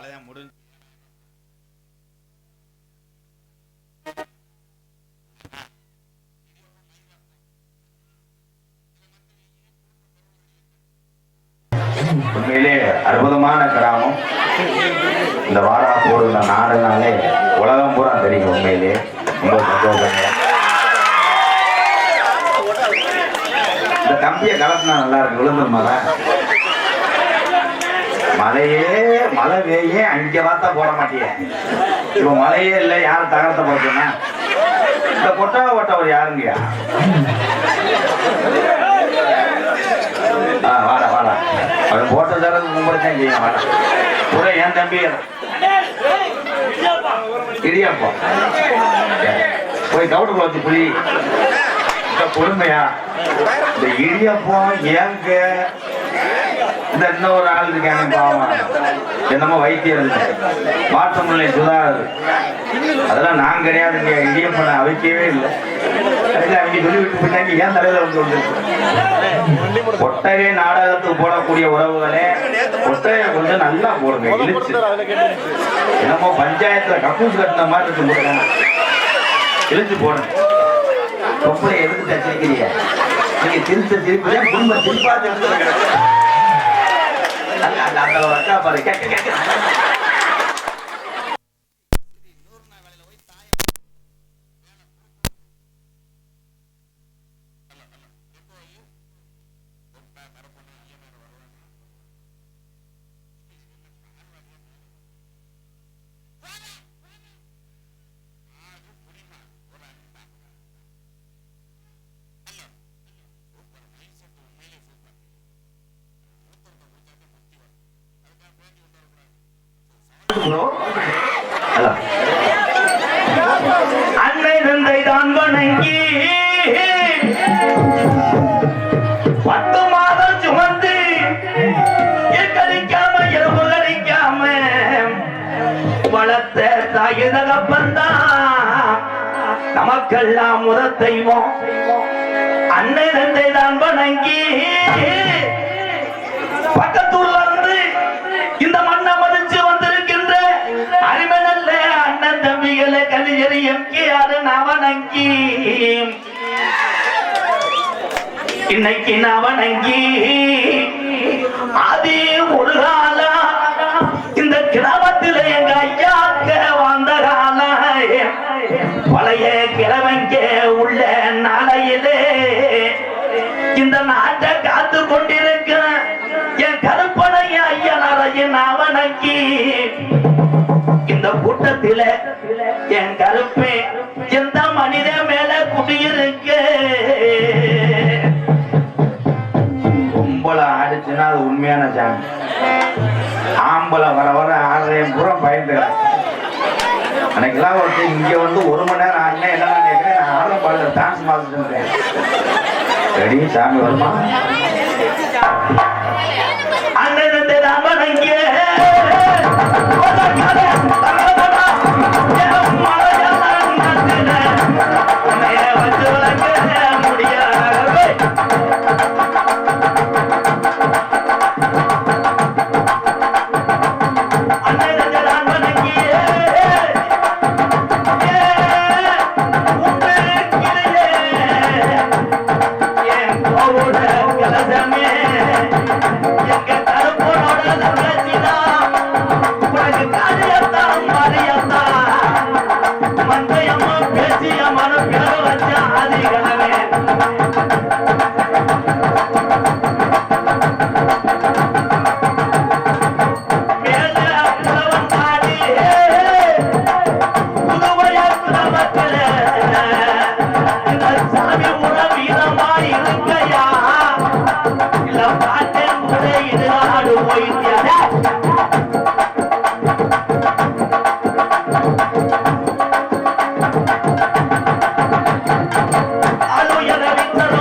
அவ்வளவுதான் முடிஞ்சு. உண்மையிலே அற்புதமான கிராமம். இந்த வாராப்பூர் இந்த நாடுனாலே உலகம் பூரா தெரியும். உண்மையிலே ரொம்ப சந்தோஷம். இந்த கம்பியை கலப்பினா நல்லா இருக்கு. விழுந்துருமாடா மழையே மழை வேயே அங்க பார்த்தா போட மாட்டிய. இப்ப மழையே இல்லை, யாரும் தகரத்தை போட்டுனா இந்த கொட்டாவை ஓட்டவர் யாருங்கயா? வாடா வாடா அவன் போட்ட தரது கும்பிடத்தான் செய்யணும். வாடா கூட என் தம்பி இடியாப்பா போய் கவுட்டுக்குள்ள வச்சு புளி பொறுமையா. இந்த இடியப்பம் ஏங்க இந்த இன்னொரு ஆள் இருக்காங்க பாவம், என்னமோ வைத்தியம் மாற்றமில்லை சுதாகர், அதெல்லாம் நான் கிடையாதுங்க. இடியப்பனை அவைக்கவே இல்லை. அவங்க சொல்லி விட்டு போயிட்டாங்க. ஏன் தலையில வந்து ஒட்டகை நாடகத்துக்கு போடக்கூடிய உறவுகளே ஒட்டகை கொஞ்சம் நல்லா போடுங்க. இழுச்சு என்னமோ பஞ்சாயத்துல கக்கூஸ் கட்டின மாதிரி இருக்கு. இழுச்சு போடுங்க. ரொம்ப எதுக்கு தச்சிருக்கிறீங்க நீங்க? திருத்த திருப்பி குடும்ப திருப்பா அந்த அக்கா பாரு கேட்க அன்னை தந்தை தான் வணங்கி 10 மாதம் சுமந்து கழிக்காம இரவு கழிக்காம வளர்த்த தாய் தகப்பன்தான் நமக்கெல்லாம் முதல் தெய்வம். அன்னை தந்தை தான் வணங்கி பக்கத்தூர்ல இருந்து இந்த மண்ணை மதிச்சு வந்திருக்கின்ற அருமை நல்ல அண்ணன் தம்பிகளை கலிஜரி எம்கேஆர் நவனங்கி இன்னைக்கு நவனங்கி அதே ஒரு கால இந்த கிராமத்தில் எங்க ஐயாக்க வாழ்ந்த கால பழைய கிழவங்க உள்ள நாளையிலே இந்த நாட்டை காத்து கொண்டிருக்க என் கருப்பனைய ஐயனரையின் அவனங்கி இந்த கூட்டத்தில என் கருப்பே எந்த மனித மேல குடியிருக்க கும்பல ஆடிச்சுன்னா அது உண்மையான சாமி. ஆம்பளை வர வர ஆடுறேன் பூரா பயந்துக்கிறேன். அன்னைக்கெல்லாம் ஒருத்தர் இங்க வந்து 1 மணி நேரம் ஆடினேன். என்ன நினைக்கிறேன், நான் ஆடுற பாடல டான்ஸ் பார்த்துட்டு ரெடி சாமி வருமா? அண்ணன் ராமனங்க Hello,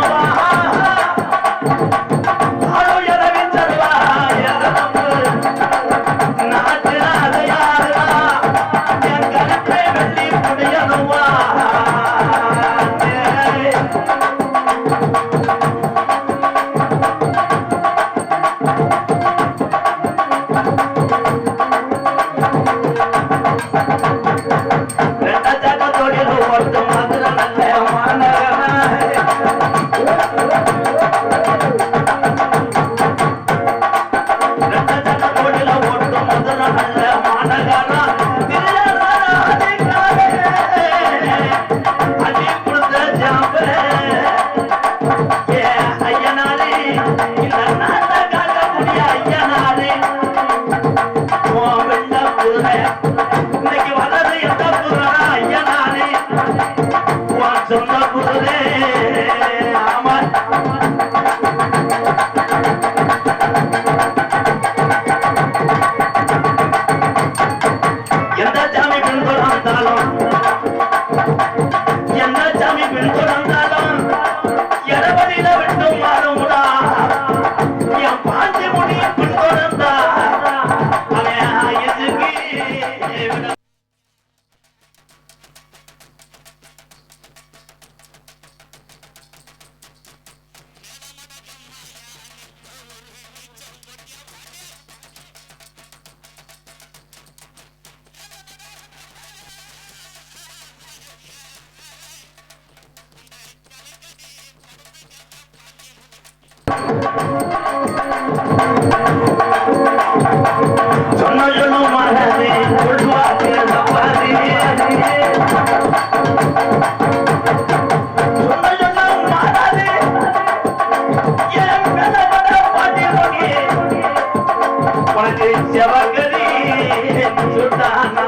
சுட்டானா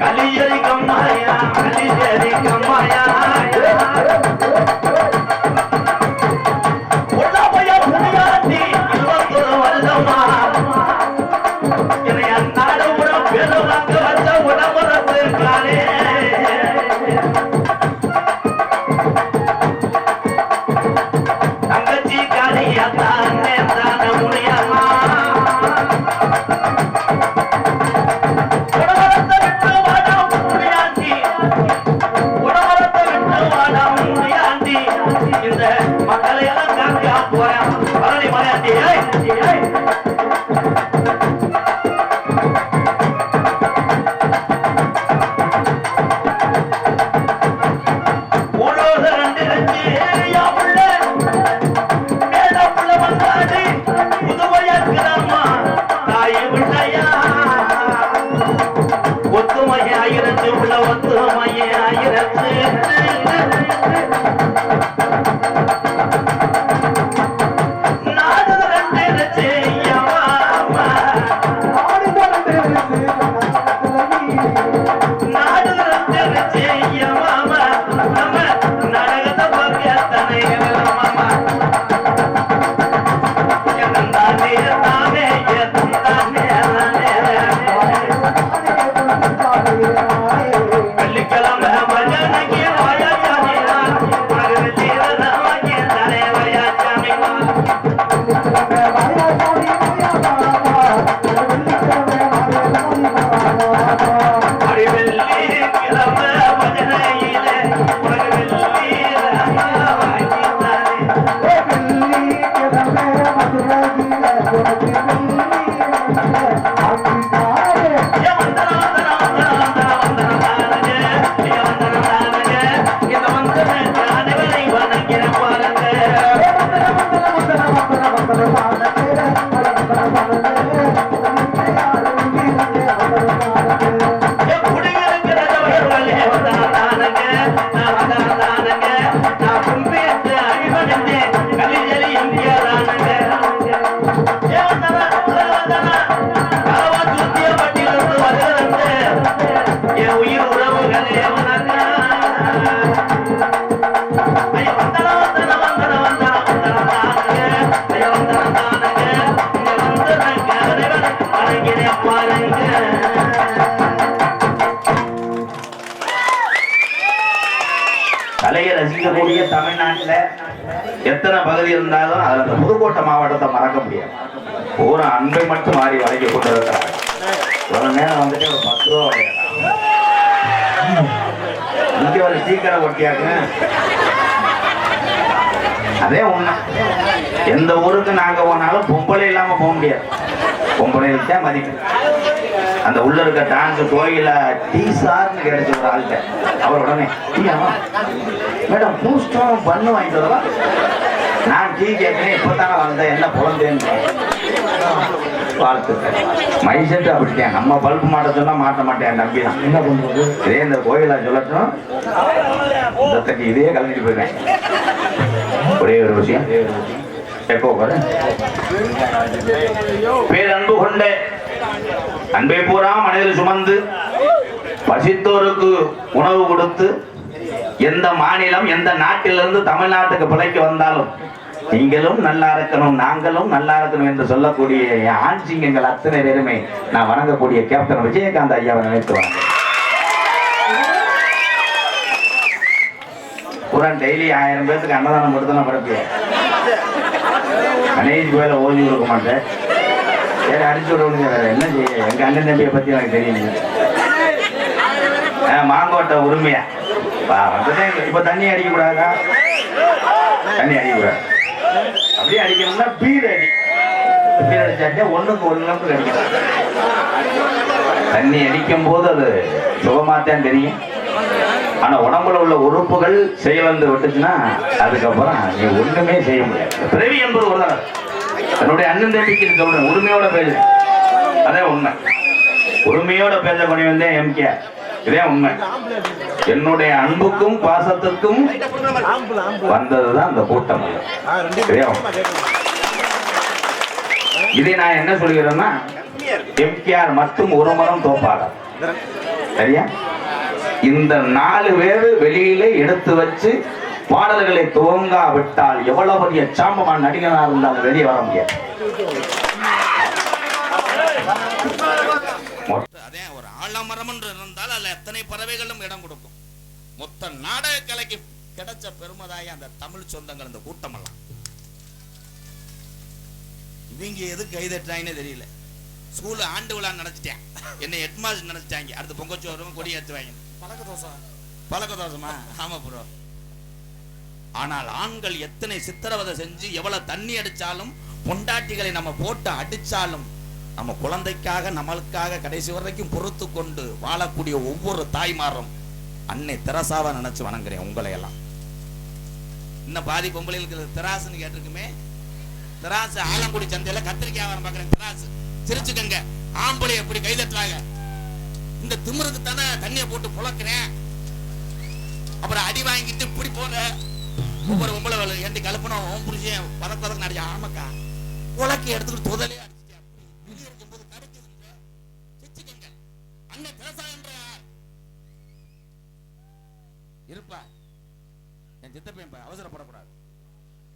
கலியரி கம்மாயா கலியரி கம்மாயா உடம்பைய புனியாட்டி 21 வருஷமா என்னை அன்னாடு கூட பெருவாங்க வச்ச உடம்புறத்து காலே தங்கச்சி காளியாத்தானே தான முடியாமா மக்களை எல்லாம் காக்க போறேன் பழனி மலையாண்டி ஒத்துமையாயிரத்து உள்ள ஒத்துமையாயிரத்து கலையை ரசிக்கக்கூடிய தமிழ்நாட்டில் எத்தனை பகுதி இருந்தாலும் அதுல இந்த புதுக்கோட்டை மாவட்டத்தை மறக்க முடியாது. ஒரு அன்பை மட்டும் மாறி வளைக்க கொண்டு இருக்கிறாங்க. ஒரு நேரம் வந்துட்டு ஒரு 10 ரூபா இங்கே ஒரு சீக்கிரம் ஒட்டியாங்க. அதே உண்மை. எந்த ஊருக்கு நாங்க போனாலும் பொம்பளை இல்லாம போக முடியாது. பொம்பளை வச்சா மதிப்பு. அந்த உள்ள இருக்க டான்ஸ் கோயில டீ சார்னு கிடைச்ச ஒரு ஆள்கிட்ட அவர் உடனே மேடம் பூஸ்டம் பண்ணு வாங்கிட்டு வரவா? நான் டீ கேட்கிறேன், இப்பதானே வந்தேன், என்ன குழந்தைன்னு வாழ்த்துட்டேன். மைசெட்டு அப்படிட்டேன். நம்ம பல்பு மாட்ட சொன்னா மாட்ட மாட்டேன், நம்பி தான் என்ன பண்றது. இதே இந்த கோயிலா சொல்லட்டும், இதே கலந்துட்டு போயிருக்கேன். ஒரே ஒரு விஷயம் பேரன்பு கொண்ட அன்பை பூரா மனிதர் சுமந்து பசித்தோருக்கு உணவு கொடுத்து எந்த மாநிலம் எந்த நாட்டிலிருந்து தமிழ்நாட்டுக்கு பிழைக்க வந்தாலும் நீங்களும் நல்லா இருக்கணும், நாங்களும் நல்லா இருக்கணும் என்று சொல்லக்கூடிய ஆண் சிங்கங்கள் அத்தனை பேருமே நான் வணங்கக்கூடிய கேப்டன் விஜயகாந்த் ஐயாவை நினைத்து வணங்க. புறான் டெய்லி 1000 பேருக்கு அன்னதானம் கொடுத்து நான் பரப்பிய கணேஷ் கோயில ஓய்வு கொடுக்க மாட்டேன். சரி அடிச்சு விடுங்க, வேற என்ன செய்ய. எங்க அண்ணன் தம்பியை பத்தி எனக்கு தெரியும். மாங்கோட்டை உரிமையா இப்ப தண்ணி அடிக்க கூடாதா? தண்ணி அடிக்க கூடாது. அப்படியே அடிக்கணும்னா பீர் அடிச்சாச்சா 1க்கு 1 நிமிஷம் அடிக்கணும். தண்ணி அடிக்கும் போது அது சுகமாத்தான் தெரியும். ஆனா உடம்புல உள்ள உறுப்புகள் செயலந்து விட்டுச்சுன்னா அதுக்கப்புறம் நீ ஒண்ணுமே செய்ய முடியாது. பிறவி என்பது ஒரு நாள் என்னுடைய அண்ணன் தம்பிக்கு சொல்றேன், உரிமையோட பேசு. அதே உண்மை. உரிமையோட பேசக்கூடிய எம்கேஆர் இதே உண்மை. என்னுடைய அன்புக்கும் பாசத்துக்கும் வந்ததுதான் அந்த கூட்டம். இதை நான் என்ன சொல்கிறேன்னா, எம்கேஆர் மட்டும் ஒரு மரம் தோப்பாக. சரியா? இந்த 4 பேர் வெளியிலே எடுத்து வச்சு பாடல்களை துவங்கா விட்டால் எவ்வளவு பெரிய சாம்பமான நடிகனாக இருந்தாலும் வெளியே வர முடியாது. அதே ஒரு ஆலமரம் என்று இருந்தால் அதுல எத்தனை பறவைகளும் இடம் கொடுக்கும். மொத்த நாடக கலைக்கு கிடைச்ச பெருமதாய அந்த தமிழ் சொந்தங்கள் அந்த கூட்டம் எல்லாம் இவங்க எது கைதட்டாங்கன்னு தெரியல. ஸ்கூல்ல ஆண்டு விழா நடத்திட்டேன், என்னை ஹெட்மாஸ்டர் நடத்திட்டாங்க. அடுத்து பொங்கச்சோறும் கொடி ஏற்றுவாங்க. பழக்க தோசமா? ஆமா ப்ரோ. ஆனால் ஆண்கள் எத்தனை சித்திரவதை செஞ்சு எவ்வளவு தண்ணி அடிச்சாலும், பொண்டாட்டிகளை நம்ம போட்டு அடிச்சாலும், நம்ம குழந்தைக்காக நம்மளுக்காக கடைசி வரைக்கும் பொறுத்து கொண்டு வாழக்கூடிய ஒவ்வொரு தாய்மாரும் அன்னை தெரசாவா நினைச்சு வணங்குறேன் உங்களை எல்லாம். இன்னும் பாதி பொம்பளைகளுக்கு தெராசுன்னு கேட்டிருக்குமே. தெராசு ஆலங்குடி சந்தையில கத்திரிக்காய் வியாபாரம் பார்க்கிறேன். தெராசு சிரிச்சுக்கங்க. ஆம்பளை எப்படி கைதட்டுறாங்க. இந்த திமிருக்கு தானே தண்ணியை போட்டு புழக்கிறேன். அப்புறம் அடி வாங்கிட்டு இப்படி போற ஒவ்வொரு பொம்பளை எண்டி கலப்பணும். ஓம் புரிஞ்சேன் பதக்க நடிச்ச ஆமக்கா உலக்கி எடுத்துக்கிட்டு தொதலே அடிச்சுட்டேன். வெளியே இருக்கும்போது கிடைக்குது. சிரிச்சுக்கங்க. அண்ணன் தெரசா என்ற இருப்பா. என் சித்தப்பையன் அவசரப்படக்கூடாது.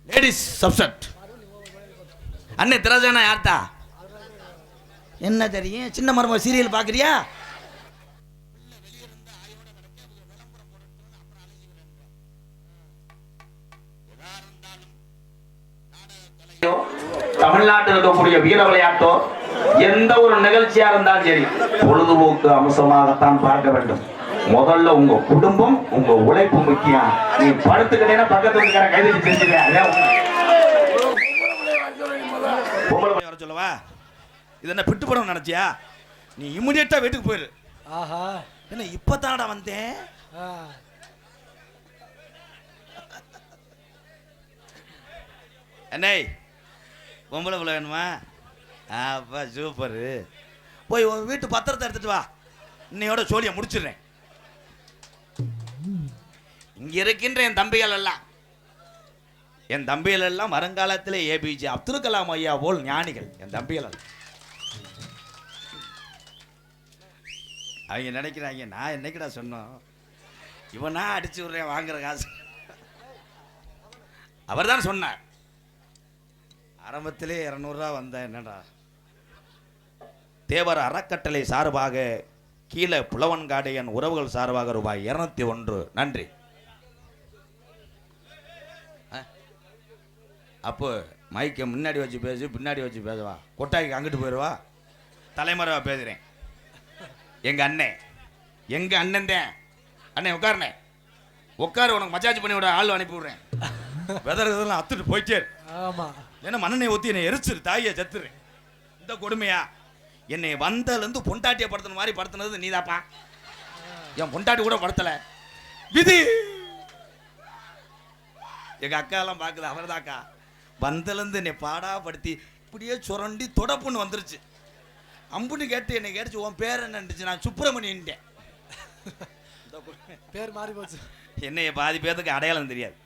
Ladies subset. அண்ணே தெரசானா யார்த்தா? என்ன தெரியும்? சின்ன மருமக சீரியல் பாக்குறியா? தமிழ்நாட்டில் இருக்கக்கூடிய வீர விளையாட்டோ எந்த ஒரு நிகழ்ச்சியா இருந்தாலும் சரி, பொழுதுபோக்கு அம்சமாகத்தான் பார்க்க வேண்டும். முதல்ல உங்க குடும்பம், உங்க உழைப்பு முக்கியம். நீ படுத்துக்கிட்டேன்னா பக்கத்துல கைது செஞ்சுக்க. சொல்லவா? இது என்ன பிட்டு படம் நினைச்சியா? நீ இமிடியேட்டா வீட்டுக்கு போயிரு. ஆஹா, என்ன இப்பதானடா வந்தேன். என்னை பொம்பளை பிள்ளை வேணுமா? அப்பா சூப்பரு. போய் வீட்டு பத்திரத்தை எடுத்துட்டு வா. இன்னையோட சோழியை முடிச்சிடுறேன். இங்க இருக்கின்ற என் தம்பிகள் எல்லாம் வருங்காலத்தில் ஏபிஜே அப்துல் கலாம் ஐயா போல் ஞானிகள். என் தம்பிகள் அவங்க நினைக்கிறாங்க, நான் என்னைக்குடா சொன்னோம் இவனா அடிச்சு விடுறேன் வாங்குற காசு. அவர் தான் சொன்னார். ஆரம்பத்திலே 200 ரூபா வந்த என்னடா. தேவர் அறக்கட்டளை சார்பாக கீழே புலவன்காடையன் உறவுகள் சார்பாக ரூபாய் 201. நன்றி. அப்போ மைக்கை முன்னாடி வச்சு பேசு, பின்னாடி வச்சு பேசுவா. கொட்டாய்க்கு அங்கிட்டு போயிடுவா. தலைமறைவா பேசுகிறேன். எங்கள் அண்ணன் தான். அண்ணே உட்காருண்ணே, உட்காரு. உனக்கு மசாஜ் பண்ணி விட ஆள் அனுப்பி விடுறேன். வெதறதெல்லாம் அத்துட்டு போயிட்டே. ஆமாம், ஏன்னா மண்ணெண்ணை ஊற்றி என்னை எரிச்சிரு, தாயை செத்துறேன். இந்த கொடுமையா? என்னை வந்தலேருந்து பொண்டாட்டியை படுத்துன மாதிரி படுத்துனது நீதாப்பா. என் பொண்டாட்டி கூட படுத்தலை. விதி. எங்கள் அக்காலாம் பார்க்குது. அவர் தாக்கா வந்தலேருந்து என்னை பாடாப்படுத்தி இப்படியே சுரண்டி தொடப்புன்னு வந்துருச்சு. அம்புன்னு கேட்டு என்னை கேட்டுச்சு, உன் பேர் என்னன்னுச்சு. நான் சுப்பிரமணியன்ட்டேன். பேர் மாறி போச்சு. என்னைய பாதி பேருக்கு அடையாளம் தெரியாது.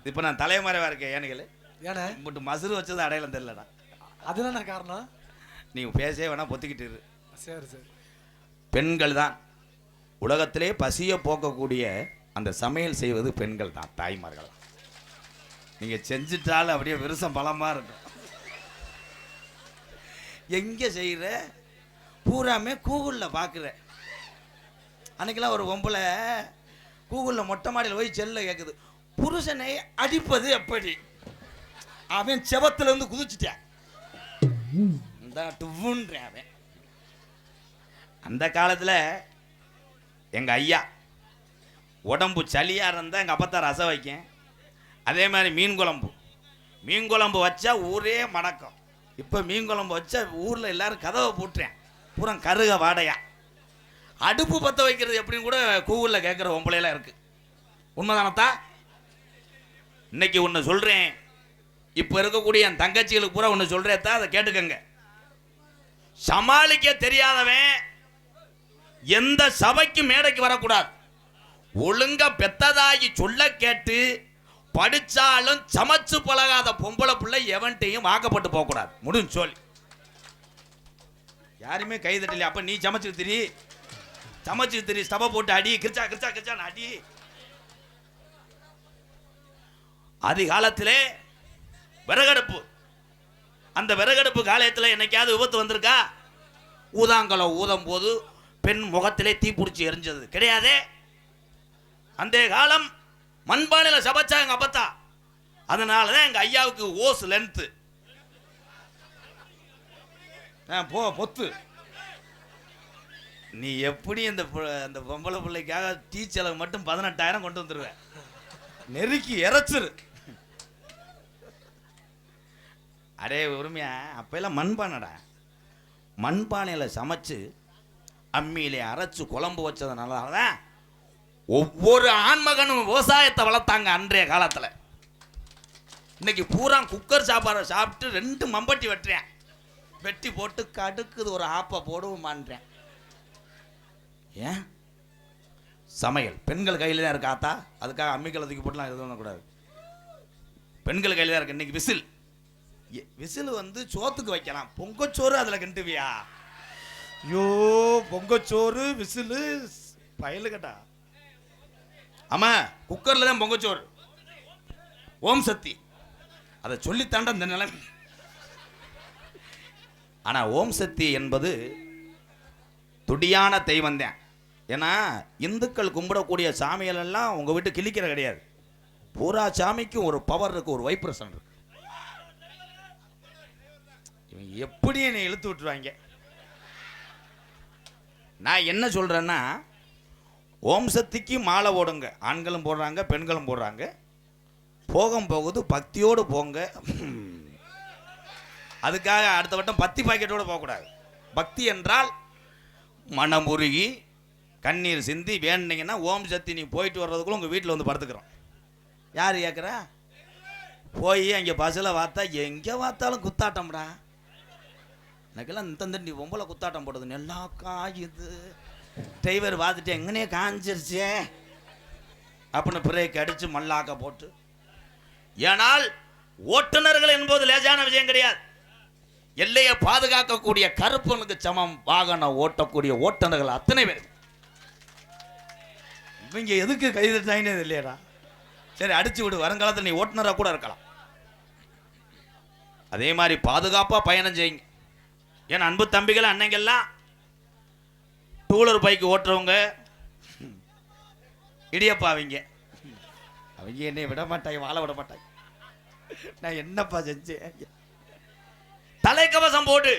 இப்போ நான் தலைமறைவா இருக்கேன். ஏனுங்களே ஏன்னா இப்பட்டு மசுறு வச்சது அடையாளம் தெரியலடா. அதுதான காரணம். நீங்கள் பேசவே வேணா பொத்திக்கிட்டு இரு. சரி சரி. பெண்கள் தான் உலகத்திலே பசியை போக்கக்கூடிய அந்த சமையல் செய்வது பெண்கள் தான், தாய்மார்கள். நீங்கள் செஞ்சுட்டாலும் அப்படியே விருசம் பலமாக இருக்கும். எங்கே செய்கிற பூராமே கூகுளில் பார்க்குற. அன்றைக்கெல்லாம் ஒரு பொம்பளை கூகுளில் மொட்டை மாடியில் போய் செல்ல கேட்குது, புருஷனை அடிப்பது எப்படி? அவன் செவத்துலேருந்து குதிச்சுட்டான். அவன் அந்த காலத்தில் எங்கள் ஐயா உடம்பு சளியாக இருந்தால் எங்கள் அப்பத்தான் ரசம் வைக்கேன். அதே மாதிரி மீன் குழம்பு வச்சா ஊரே மணக்கம். இப்போ மீன் குழம்பு வச்சா ஊரில் எல்லாரும் கதவை போட்டுறேன், பூரா கருக வாடையா. அடுப்பு பற்ற வைக்கிறது எப்படின்னு கூட கூகுளில் கேட்குற பொம்பளையெல்லாம் இருக்குது. உண்மைதானத்தா? இன்னைக்கு ஒன்று சொல்கிறேன். இப்போ இருக்கக்கூடிய என் தங்கச்சிகளுக்கு பூரா ஒன்று சொல்கிறேன், அதை கேட்டுக்கங்க. சமாளிக்க தெரியாதவன் எந்த சபைக்கு மேடைக்கு வரக்கூடாது. ஒழுங்கா பெத்ததாகி சொல்ல கேட்டு படிச்சாலும் சமைச்சு பழகாத பொம்பளை பிள்ளை எவன்ட்டையும் வாக்கப்பட்டு போக கூடாது. முடிஞ்சு சொல்லி யாருமே கை தட்டல. அப்ப நீ சமைச்சு திரி ஸ்டவ போட்டு அடி, கிச்சா கிச்சா கிச்சான்னு அடி. அதிகாலத்திலே விறகடுப்பு, அந்த விறகடுப்பு காலத்தில் என்னைக்காவது விபத்து வந்திருக்கா? ஊதாங்கலம் ஊதும் போது பெண் முகத்திலே தீப்பிடிச்சி எரிஞ்சது கிடையாதே. அந்த காலம் மண்பானையில் சமைச்சா எங்க அப்பத்தா. அதனாலதான் எங்க ஐயாவுக்கு ஓஸ் லென்த் போ பொத்து. நீ எப்படி அந்த பொம்பளை பிள்ளைக்காக டீ செலவு மட்டும் 18,000 கொண்டு வந்துருவ. நெருக்கி இறைச்சிரு. அடே உரிமையா, அப்பெல்லாம் மண்பானடா. மண்பானையில் சமைச்சு அம்மியிலே அரைச்சு குழம்பு வச்சதுனால தான் ஒவ்வொரு ஆண்மகனும் விவசாயத்தை வளர்த்தாங்க அன்றைய காலத்தில். இன்னைக்கு பூரா குக்கர் சாப்பாடை சாப்பிட்டு 2 மம்பட்டி வெட்டுறேன். வெட்டி போட்டு கடுக்குது ஒரு ஆப்பை போடுவோம் மான்றேன். ஏன் சமையல் பெண்கள் கையில் தான் இருக்காத்தா? அதுக்காக அம்மிக்கலை தூக்கி போட்டுலாம் எதுவும் பண்ணக்கூடாது. பெண்கள் கையில் தான் இருக்கு. இன்னைக்கு விசில் வந்து சோத்துக்கு வைக்கலாம். பொங்கச்சோறு அதில் கிண்டுவியா? ஐயோ, பொங்கச்சோறு விசிலு பயலு கட்டா. ஆமா, குக்கர்ல தான் பொங்கச்சோறு. ஓம் சக்தி அதை சொல்லித்தாண்ட இந்த நிலைமை. ஆனா ஓம் சக்தி என்பது துடியான தெய்வம் தான். ஏன்னா இந்துக்கள் கும்பிடக்கூடிய சாமிகள் எல்லாம் உங்க வீட்டு கிளிக்கிற கிடையாது. பூரா சாமிக்கும் ஒரு பவர் இருக்கு, ஒரு வைப்ரேஷன் இருக்கு. இவங்க எப்படி என்னை இழுத்து விட்டுருவாங்க. நான் என்ன சொல்றேன்னா, ஓம் சக்திக்கு மாலை போடுங்க. ஆண்களும் போடுறாங்க, பெண்களும் போடுறாங்க. போகுது பக்தியோடு போங்க. அதுக்காக அடுத்த வட்டம் பத்தி பாக்கெட்டோடு போகக்கூடாது. பக்தி என்றால் மனமுருகி கண்ணீர் சிந்தி வேணுனீங்கன்னா ஓம் சக்தி நீ போயிட்டு வர்றதுக்குள்ள உங்கள் வீட்டில் வந்து படுத்துக்கிறோம். யார் கேட்குறா? போய் அங்கே பஸ்ஸில் பார்த்தா எங்கே பார்த்தாலும் குத்தாட்டம்டா. எனக்கெல்லாம் இந்த நீ பொம்பளை குத்தாட்டம் போடுறது நல்லா காயுது. டிரைவர் பார்த்துட்டு எங்கனே காஞ்சிருச்சே அப்படின்னு பிரேக் அடித்து மல்லாக்க போட்டு. ஏனால் ஓட்டுநர்கள் என்பது லேசான விஷயம் கிடையாது. எல்லையை பாதுகாக்கக்கூடிய கருப்பனுக்கு சமம் வாகனம் ஓட்டக்கூடிய ஓட்டுநர்கள் அத்தனை பேர். இவங்க எதுக்கு கைதட்டாயினே இல்லையடா. சரி அடிச்சு விடு, வருங்காலத்தில் நீ ஓட்டுநராக கூட இருக்கலாம். அதே மாதிரி பாதுகாப்பாக பயணம் செய்யுங்க. ஏன்னா அன்பு தம்பிகள் அன்னைங்கெல்லாம் டூலர் பைக் ஓட்டுறவங்க இடியப்பாவிங்க. அவங்க என்னை விட மாட்டாங்க, வாழ விட மாட்டாங்க. நான் என்னப்பா செஞ்சேன்? தலைக்கவசம் போட்டு,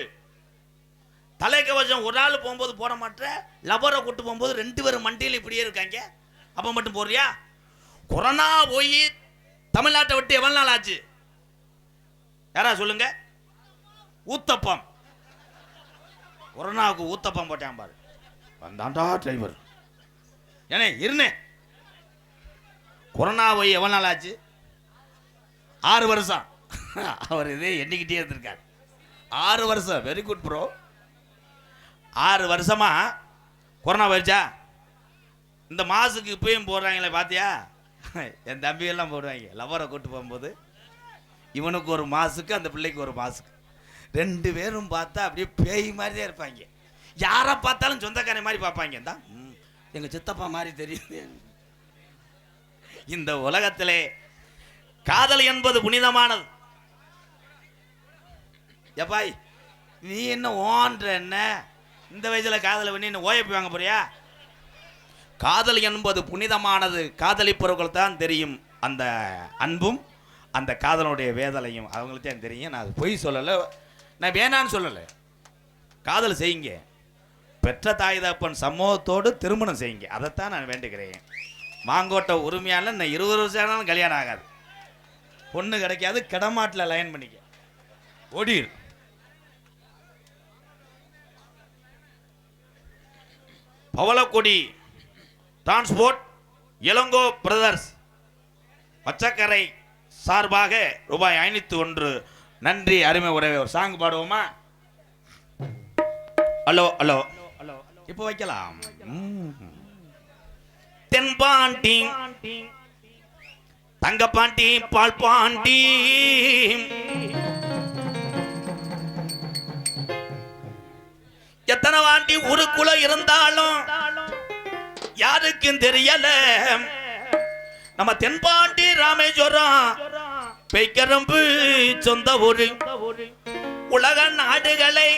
தலைக்கவசம் ஒரு ஆள் போகும்போது போட மாட்டேன், லவரை கூட்டு போகும்போது 2 பேரும் மண்டியில் இப்படியே இருக்காங்க. அப்போ மட்டும் போறியா? கொரோனா போய் தமிழ்நாட்டை விட்டு எவ்வளவு நாள் ஆச்சு? யாரா சொல்லுங்க. ஊத்தப்பம், கொரோனாவுக்கு ஊத்தப்பம் போட்டேன் பாரு. வந்தாண்டா டிரைவர். ஏனே இருந்தே. கொரோனா போய் எவ்வளவு நாள் ஆச்சு? 6 வருஷம். அவர் இதே எண்ணிக்கிட்டே இருந்திருக்காரு. 6 வருஷம். Very good bro. 6 வருஷமா கொரோனா போயிடுச்சா? இந்த மாசுக்கு இப்பயும் போடுறாங்களே பார்த்தியா? என் தம்பியெல்லாம் போடுவாங்க. லவரை கூட்டு போகும்போது இவனுக்கு ஒரு மாசுக்கு அந்த பிள்ளைக்கு ஒரு மாசுக்கு 2 பேரும் பார்த்தா அப்படியே பேய் மாதிரி தான் இருப்பாங்க. யாரை பார்த்தாலும் சொந்தக்காரன் மாதிரி பார்ப்பாங்க. தான் எங்க சித்தப்பா மாதிரி தெரியுது. இந்த உலகத்திலே காதல் என்பது புனிதமானது. எப்பாய் நீ என்ன ஓன்ற என்ன இந்த வயசுல காதலை பண்ணி என்ன ஓயப்பி வாங்க போறியா? காதல் என்பது புனிதமானது. காதலிப்பவர்கள் தான் தெரியும் அந்த அன்பும் அந்த காதலுடைய வேதனையும். அவங்களுக்கு தான் தெரியும். நான் பொய் சொல்லலை, நான் வேணான்னு சொல்லலை. காதல் செய்யுங்க. பெற்ற தாய் தகப்பன் சமூகத்தோடு திருமணம் செய்யுங்க. அதைத்தான் நான் வேண்டுகிறேன். மாங்கோட்டை உரிமையால நான் 20 வருஷம் ஆனாலும் கல்யாணம் ஆகாது. பொண்ணு கிடைக்காது, கடமாட்டில் லைன் பண்ணிக்க ஓடிடு. பவளக்கொடி டிரான்ஸ்போர்ட் இளங்கோ பிரதர்ஸ் பச்சக்கரை சார்பாக ரூபாய் 501 நன்றி. அருமை உறவே. ஒரு சாங் பாடுவோமா? Hello hello hello. இப்போ வைக்கலாம். தென்பாண்டி தங்கப்பாண்டி பால் பாண்டி எத்தனை வாண்டி ஊருக்குள்ள இருந்தாலும் யாருக்கும் தெரியல. நம்ம தென்பாண்டி ராமேஸ்வரம் பெய்கரம்பு சொந்த ஊரு. உலக நாடுகளை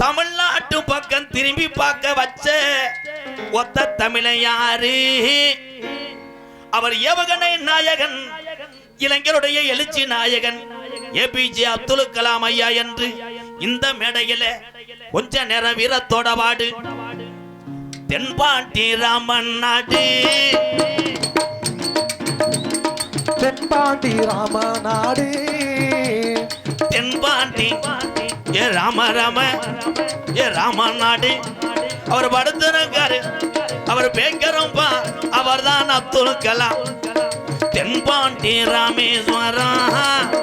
தமிழ்நாட்டு பக்கம் திரும்பி பார்க்க வச்ச ஒத்த தமிழை யாரு? அவர் ஏவகனை நாயகன், இளைஞருடைய எழுச்சி நாயகன் ஏபிஜே அப்துல் கலாம் ஐயா என்று இந்த மேடையில கொஞ்ச நேரம் வீரத்தோட பாடு. தென்பாண்டி ராமன் நாடு, தென்பாண்டி ராமநாடு, தென்பாண்டி ஏ ராம ராம ஏ ராமநாடு. அவர் படுத்திருக்காரு, அவர் பேக்கரம்பா, அவர் தான் அப்துல் கலாம். தென்பாண்டி ராமேஸ்வரம்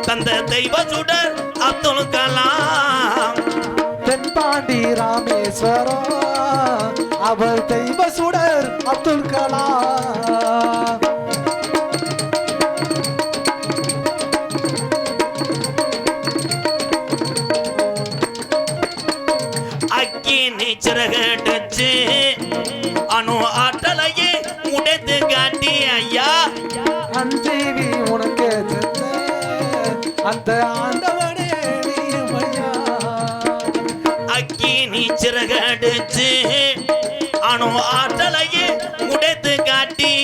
தந்த தெய்வ சுடர் அப்துல் கலாம். தென்பாண்டி ராமேஸ்வரம் அவர் தெய்வ சுடர் அப்துல் கலாம். சிறகடிச்சு அணு ஆற்றலையே உடைத்து காட்டி ஐயா அஞ்சேவி உனக்கு அந்த ஆண்டவனே ஐயா. அக்கினி சிறகடிச்சு அணு ஆற்றலையே உடைத்து காட்டி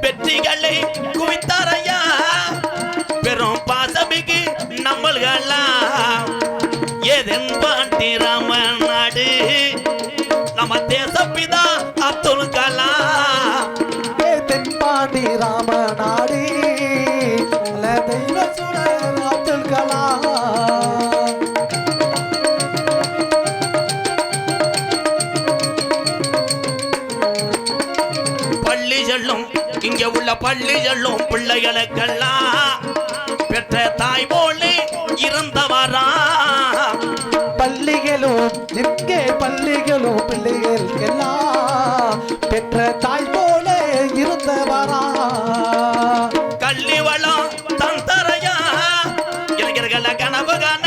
வெற்றிகளை குவித்தாரையா. பெரும் பாசமிகு நம்மள்களா தென்பாண்டி ராமன் நாடு, நம்ம தேசப்பிதா அப்துல் கலாம். தென்பாண்டி ராமநாடு தெய்வ சுடர் அப்துல் கலாம். பள்ளி செல்லும் இங்க உள்ள பள்ளி செல்லும் பிள்ளைகளுக்கெல்லாம் பெற்ற தாய் போலே இருந்தவரா. பள்ளிகளும் இங்கே பள்ளிகளும் பிள்ளைகளுக்கெல்லாம் பெற்ற தாய் போல இருந்தவரா. கல்வி வளம் தந்தரையா, இளைஞர்கள கனவு காண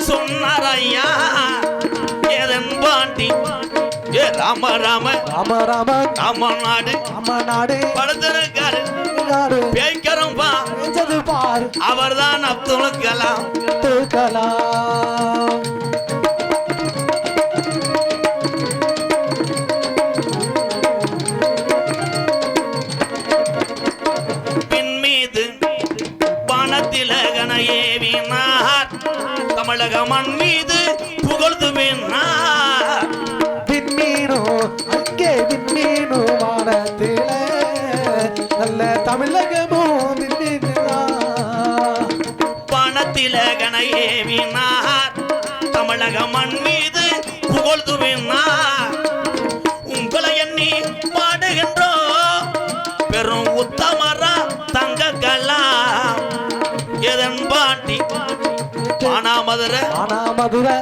சொன்னாரையா. தென்பாண்டி ஏ ராம ராம ராம ராம ராமநாடு, ராமநாடு படுத்திருக்காரு பேய்கரம்பா, பார் அவர் தான் அப்துல் கலாம். அப்துல் கலாம். பின்மீது வானத்திலகன ஏவினார், தமிழக மண் மீது புகழ்ந்து வினார். விண்மீனோ அங்கே விண்மீனோ வானத்தில நல்ல தமிழகமோ வானத்திலகன ஏவினார், தமிழக மண் மீது புகழ்ந்து வினார். உங்களை எண்ணி பாடுகின்றோ பெரும் உத்தமரா தங்க கலாம். தென்பாண்டி மானாமதுரை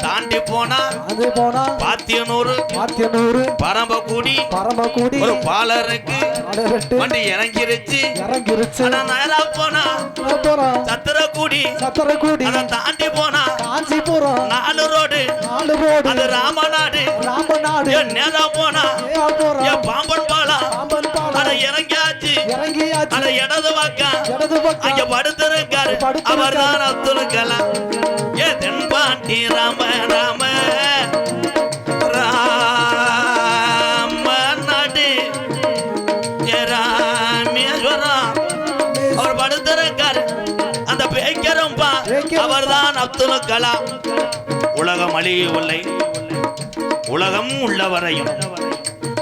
தாண்டி போனா அது போனா பாத்தியனூர் பரம்பக்குடி ஒரு பாலருக்கு வண்டி இறங்கிருச்சு. நேரா போனா சத்திரக்குடி அதை தாண்டி போனா நாலு ரோடு அது ராமநாடு. நேரா போனா பாம்பன் பாலம் அதை இறங்கியாச்சு. அதை இடது பக்கம் அங்க படுத்திருக்காரு, அவர் தான் அப்துல் கலாம். ஏ தென்பாண்டி ராம ராம ராமநாடு ஏ ராமேஸ்வரம் அவர் படுத்திருக்காரு. அந்த பேய்கரம்பா, அவர் தான் அப்துல் கலாம். உலகம் அழியவில்லை, உலகம் உள்ளவரையும்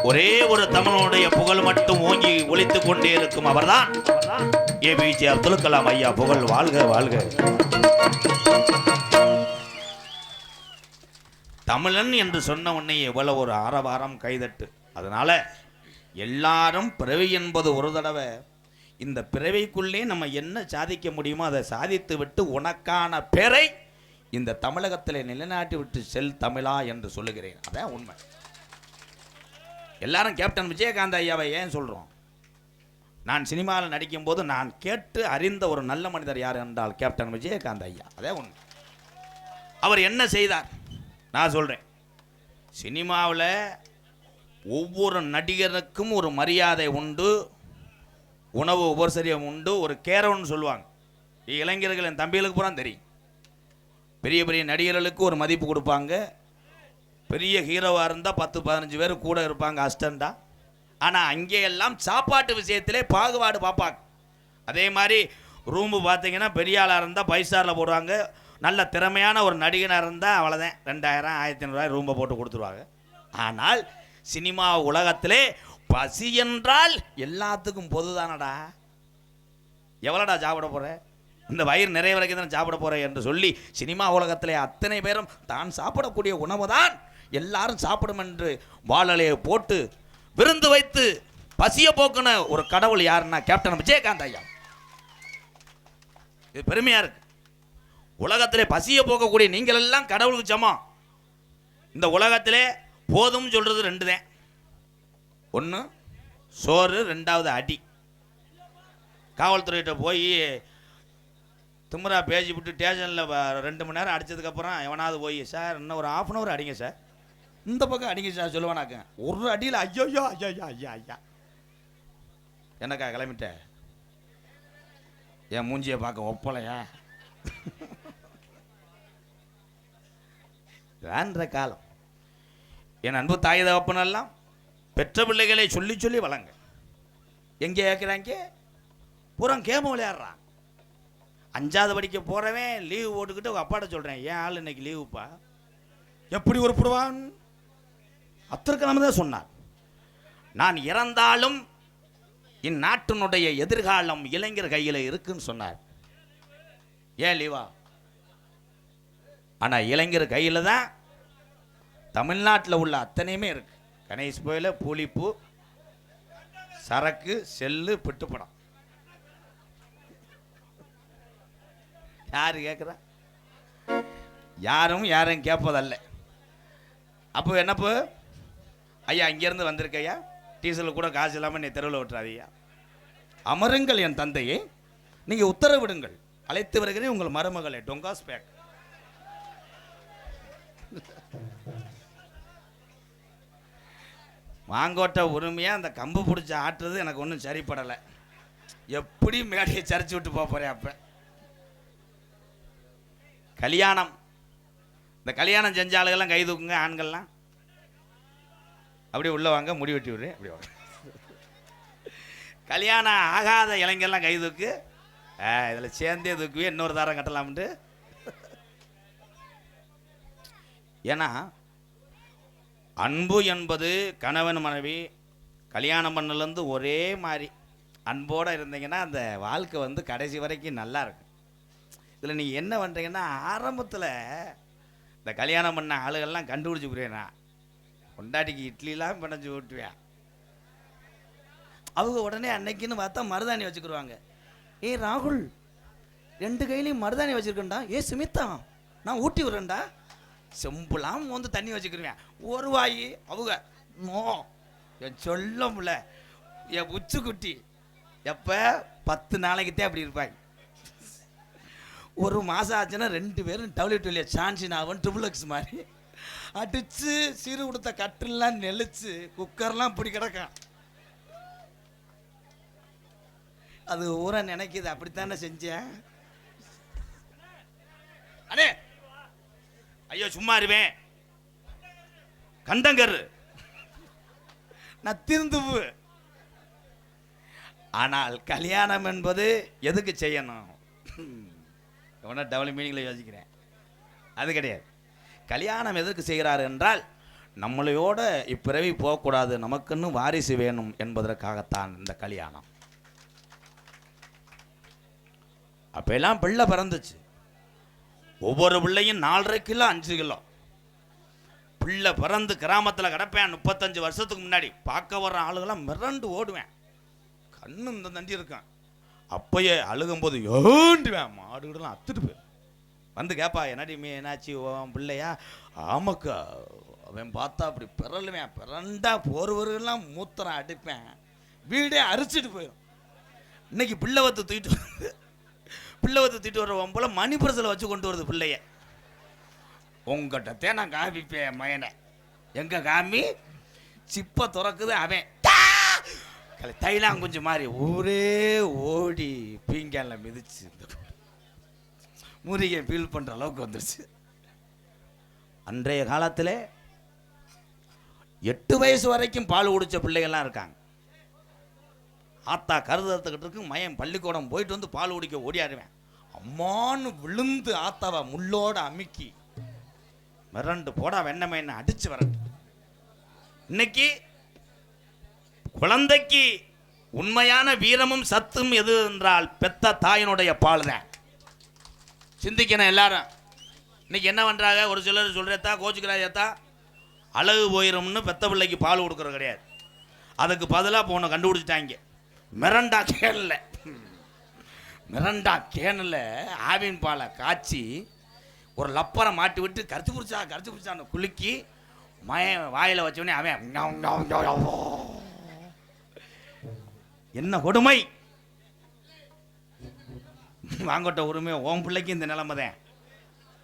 ஒரே ஒரு தமிழனுடைய புகழ் மட்டும் ஓங்கி ஒலித்துக் கொண்டே இருக்கும். அவர்தான் ஏபிஜே அப்துல் கலாம் ஐயா. புகழ் வாழ்க வாழ்க. தமிழன் என்று சொன்ன உடனே எவ்வளவு ஒரு ஆரவாரம், கைதட்டு. அதனால எல்லாரும் பிறவி என்பது ஒரு தடவை, இந்த பிறவிக்குள்ளே நம்ம என்ன சாதிக்க முடியுமோ அதை சாதித்து விட்டு உனக்கான பெறை இந்த தமிழகத்தில் நிலைநாட்டி விட்டு செல் தமிழா என்று சொல்லுகிறேன். அதான் உண்மை. எல்லாரும் கேப்டன் விஜயகாந்த் ஐயாவை ஏன் சொல்கிறோம்? நான் சினிமாவில் நடிக்கும் போது நான் கேட்டு அறிந்த ஒரு நல்ல மனிதர் யார் என்றால் கேப்டன் விஜயகாந்த் ஐயா. அதே உண்மை. அவர் என்ன செய்தார் நான் சொல்கிறேன். சினிமாவில் ஒவ்வொரு நடிகருக்கும் ஒரு மரியாதை உண்டு, உணவு உபசரியம் உண்டு, ஒரு கேரவன்னு சொல்லுவாங்க. இளைஞர்கள் என் தம்பிகளுக்கு பூரா தெரியும். பெரிய பெரிய நடிகர்களுக்கு ஒரு மதிப்பு கொடுப்பாங்க. பெரிய ஹீரோவாக இருந்தால் 10-15 பேர் கூட இருப்பாங்க அஸ்டண்டா. ஆனால் அங்கே எல்லாம் சாப்பாட்டு விஷயத்திலே பாகுபாடு பார்ப்பாங்க. அதே மாதிரி ரூம்பு பார்த்தீங்கன்னா பெரிய ஆளாக இருந்தால் 5 ஸ்டாரில் போடுவாங்க. நல்ல திறமையான ஒரு நடிகனாக இருந்தால் அவ்வளோதான் 2000-1500 ரூம்பை போட்டு கொடுத்துருவாங்க. ஆனால் சினிமா உலகத்திலே பசி என்றால் எல்லாத்துக்கும் பொதுதானடா. எவ்வளோடா சாப்பிட போகிற, இந்த வயிறு நிறைய வரைக்கும் தான் சாப்பிட போகிறேன் என்று சொல்லி சினிமா உலகத்திலே அத்தனை பேரும் தான் சாப்பிடக்கூடிய உணவு தான் எல்லாரும் சாப்பிடும் என்று வாழலையை போட்டு விருந்து வைத்து பசிய போக்குன ஒரு கடவுள் யாருன்னா கேப்டன் விஜயகாந்த் ஐயா. இது பெருமையா இருக்கு. உலகத்திலே பசிய போக்கக்கூடிய நீங்கள் எல்லாம் கடவுளுக்கு சமம். இந்த உலகத்திலே போதும் சொல்றது 2 தான். 1 சோறு, 2வது அடி. காவல்துறையிட்ட போய் திமுறா பேசி விட்டு ஸ்டேஷனில் 2 மணி நேரம் அடித்ததுக்கப்புறம் எவனாவது போய் சார் இன்னும் ஒரு 1/2 hour அடிங்க சார், இந்த பக்கம் அடிங்க சார் சொல்லுவானாக்க. ஒரு அடியில் ஐயோ ஐயா ஐயா ஐயா என்னக்கா கிளம்பிட்ட, என் மூஞ்சியை பார்க்க ஒப்பலையா வேண்ட காலம். என் அன்பு தாய் தகப்பனெல்லாம் பெற்ற பிள்ளைகளை சொல்லி சொல்லி வளங்க. எங்கே கேட்குறாங்க பூரா கேம் விளையாடுறான். 5வது படிக்க போகிறவன் லீவு போட்டுக்கிட்டு அப்பாட்ட சொல்கிறேன், ஏன் ஆள் இன்னைக்கு லீவுப்பா, எப்படி உருப்படுவான்? அத்தர்கிழமை தான் சொன்னார், நான் இறந்தாலும் இந்நாட்டினுடைய எதிர்காலம் இளைஞர் கையில் இருக்குன்னு சொன்னார். ஏன் லீவா? ஆனால் இளைஞர் கையில் தான் தமிழ்நாட்டில் உள்ள அத்தனையுமே இருக்கு. கணேஷ் போயில பூலிப்பூ, சரக்கு, செல்லு, பிட்டுப்படம். யாரு கேட்குறா? யாரும் கேட்பதல்ல. அப்போ என்னப்போ ஐயா இங்கேருந்து வந்திருக்கையா, டீசல் கூட காசு இல்லாமல் நீ தெருவில் விட்டுறாதீயா, அமருங்கள் என் தந்தையே, நீங்கள் உத்தரவிடுங்கள், அழைத்து வருகிறேன் உங்கள் மருமகளை டொங்காஸ் பேக். மாங்கோட்டை உரிமையாக அந்த கம்பு பிடிச்சி ஆட்டுறது எனக்கு ஒன்றும் சரிப்படலை. எப்படி மேடையை சரிச்சு விட்டு போகிறேன். அப்போ கல்யாணம், இந்த கல்யாணம் செஞ்ச ஆளுகள்லாம் கை தூக்குங்க, ஆண்கள்லாம் அப்படியே உள்ள வாங்க, முடி வெட்டி விடுறேன் அப்படி வாங்க. கல்யாணம் ஆகாத இளைஞர்லாம் கை தூக்கு, இதில் சேர்ந்தே தூக்குவே இன்னொரு தாரம் கட்டலாம்ட்டு. ஏன்னா அன்பு என்பது கணவன் மனைவி கல்யாணம் பண்ணலேருந்து ஒரே மாதிரி அன்போடு இருந்தீங்கன்னா அந்த வாழ்க்கை வந்து கடைசி வரைக்கும் நல்லா இருக்கும். இதில் நீங்கள் என்ன பண்ணுறீங்கன்னா ஆரம்பத்தில் இந்த கல்யாணம் பண்ண ஆளுகள்லாம் கண்டுபிடிச்சி புரியேண்ணா, கொண்டாட்டிக்கு இட்லிலாம் பிணைஞ்சி ஊட்டுவேன். அவங்க உடனே அன்னைக்குன்னு பார்த்தா மருதாணி வச்சுக்கிடுவாங்க. ராகுல் 2 கையிலையும் மருதாணி வச்சுருக்கேன்டா, சுமிதா நான் ஊட்டி விடுறேன்டா, செம்புலாம் வந்து தண்ணி வச்சுக்கிருவேன். ஒரு வாயி அவங்க நோ என் சொல்ல முடியல, என் உச்சு குட்டி எப்போ 10 நாளைக்குத்தே அப்படி இருப்பாங்க. ஒரு மாதம் ஆச்சுன்னா 2 பேரும் டபிள்யூ சான்சினாவன் ட்ரிபிள்எக்ஸ் மாதிரி அடித்து சீரு கொடுத்த கட்டுலாம் நெளிச்சு குக்கர்லாம் இப்படி கிடக்கான். அது ஊரை நினைக்கிது, அப்படித்தானே செஞ்சேன். அடே ஐயோ சும்மா இருவேன், கண்டங்கரு நான் திருந்துவு. ஆனால் கல்யாணம் என்பது எதுக்கு செய்யணும்? எவனா டபுள் மீனிங்கில் யோசிக்கிறேன். அது கிடையாது. கல்யாணம் எதற்கு செய்கிறார் என்றால் நம்மளையோட இப்பிறவி போகக்கூடாது, நமக்குன்னு வாரிசு வேணும் என்பதற்காகத்தான் இந்த கல்யாணம். அப்பெல்லாம் பிள்ளை பிறந்துச்சு, ஒவ்வொரு பிள்ளையும் 4.5 கிலோ 5 கிலோ பிள்ளை பிறந்து கிராமத்தில் கிடப்பேன். 35 வருஷத்துக்கு முன்னாடி பார்க்க வர்ற ஆளுகெல்லாம் மிரண்டு ஓடுவேன், கண்ணு இந்த தண்டி இருக்கான். அப்பயே அழுகும்போது ஏண்டுவேன், மாடுகள்லாம் அத்துட்டு போய் வந்து கேட்பா என்னடி என்னாச்சு உன் பிள்ளையா? ஆமாக்கா, அவன் பார்த்தா அப்படி பிறலுவேன், பிறண்டா போர்வரெல்லாம் மூத்திரம் அடிப்பேன், வீடே அரிச்சிட்டு போயிடும். இன்னைக்கு பிள்ளைவத்தை தூக்கிட்டு வர்றவன் போல மணிபுரத்தில் வச்சு கொண்டு வருது பிள்ளைய. உங்ககிட்டத்தே நான் காமிப்பேன் மயனை. எங்க காமி? சிப்ப திறக்குது அவன் தைலாங்குஞ்சு மாதிரி ஊரே ஓடி பீங்கால மிதிச்சு முருகை ஃபீல் பண்ற அளவுக்கு வந்துருச்சு. அன்றைய காலத்தில் 8 வயசு வரைக்கும் பால் குடிச்ச பிள்ளைகள்லாம் இருக்காங்க. ஆத்தா கருதத்துக்கிட்டு இருக்கு, மயன் பள்ளிக்கூடம் போயிட்டு வந்து பால் குடிக்க ஓடியாடுவேன். அம்மான்னு விழுந்து ஆத்தாவை முள்ளோட அமுக்கி மிரண்டு போடா வெண்ணமைன்னு அடிச்சு வரட்டு. இன்னைக்கு குழந்தைக்கு உண்மையான வீரமும் சத்தும் எது என்றால் பெத்த தாயினுடைய பால் தான். சிந்திக்கணும் எல்லாரும். இன்னைக்கு என்ன பண்றாங்க? ஒரு சிலர் சொல்றதா கோச்சுக்கிறாயத்தா அழகு போயிடும்னு பெத்த பிள்ளைக்கு பால் கொடுக்கறது கிடையாது. அதுக்கு பதிலாக போன கண்டுபிடிச்சிட்டாங்க. மிரண்டா கேனில் ஆவின் பாலை காய்ச்சி ஒரு லப்பரை மாட்டி விட்டு கரைச்சி பிடிச்சான்னு குலுக்கி வாயில் வச்சோடனே அவன் என்ன கொடுமை! வாங்கட்ட உரிமை உன் பிள்ளைக்கு இந்த நிலைமை தான்.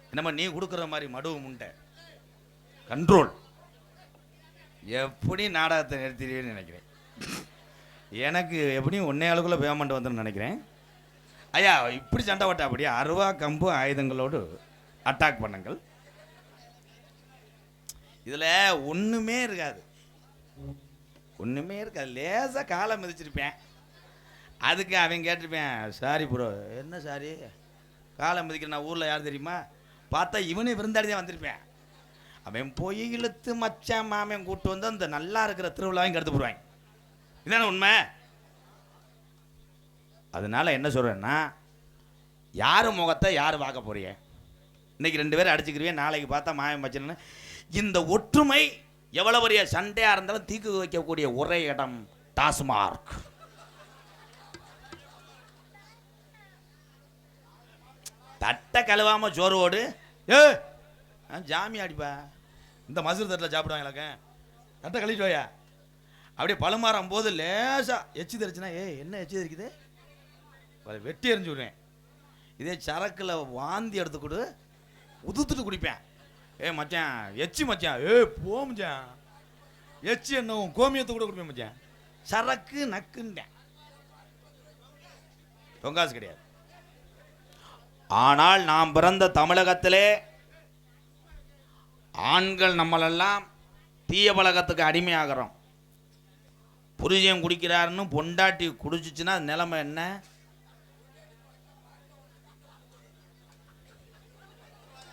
என்னமா நீ கொடுக்குற மாதிரி மடுவு முண்டை கண்ட்ரோல். எப்படி நாடகத்தை நிறுத்திடுவேன்னு நினைக்கிறேன். எனக்கு எப்படியும் 1 ஆளுக்குள்ள பேமெண்ட் வந்துன்னு நினைக்கிறேன். ஐயா இப்படி சண்டை ஓட்ட அப்படியே அருவா கம்பு ஆயுதங்களோடு அட்டாக் பண்ணுங்கள். இதில் ஒன்றுமே இருக்காது. லேசாக காலை மிதிச்சிருப்பேன். அதுக்கு அவன் கேட்டிருப்பேன், சாரி ப்ரோ. என்ன சாரி? காலை மிதிக்கிற நான் ஊரில் யார் தெரியுமா? பார்த்தா இவனே விருந்தாடி தான் வந்திருப்பேன். அவன் போய் இழுத்து மச்சான் மாமன் கூப்பிட்டு வந்து அந்த நல்லா இருக்கிற திருவிழாவையும் கெடுத்து போடுவாங்க. இதான உண்மை. அதனால என்ன சொல்கிறேன்னா, யார் முகத்தை யார் பார்க்க போறிய? இன்னைக்கு 2 பேரும் அடிச்சுக்கிருவேன், நாளைக்கு பார்த்தா மாமன் மச்சன்னு. இந்த ஒற்றுமை எவ்வளோ பெரிய சண்டையாக இருந்தாலும் தீக்கு வைக்கக்கூடிய ஒரே இடம் டாஸ்மார்க். தட்டை கழுவாம சோறுவோடு ஜாமி அடிப்பா. இந்த மசூர் தட்டில் சாப்பிடுவாங்க. தட்டை கழிச்சுவாயா அப்படியே பழுமாறும் போது லேசாக எச்சி தெரிச்சுன்னா என்ன எச்சி தெரிக்குது வெட்டி எறிஞ்சு விடுவேன். இதே சரக்கில் வாந்தி எடுத்து கொடு உதுத்துட்டு குடிப்பேன். மச்சான் எச்சி மச்சான் போமச்சான் எச்சி என்ன கோமியத்தை கூட குடிப்பேன் மச்சான். சரக்கு நக்குண்டேன், பொங்காசு கிடையாது. ஆனால் நாம் பிறந்த தமிழகத்திலே ஆண்கள் நம்மளெல்லாம் தீய பழக்கத்துக்கு அடிமையாகிறோம். புருஷன் குடிக்கிறாருன்னு பொண்டாட்டி குடிச்சிச்சுன்னா நிலைமை என்ன?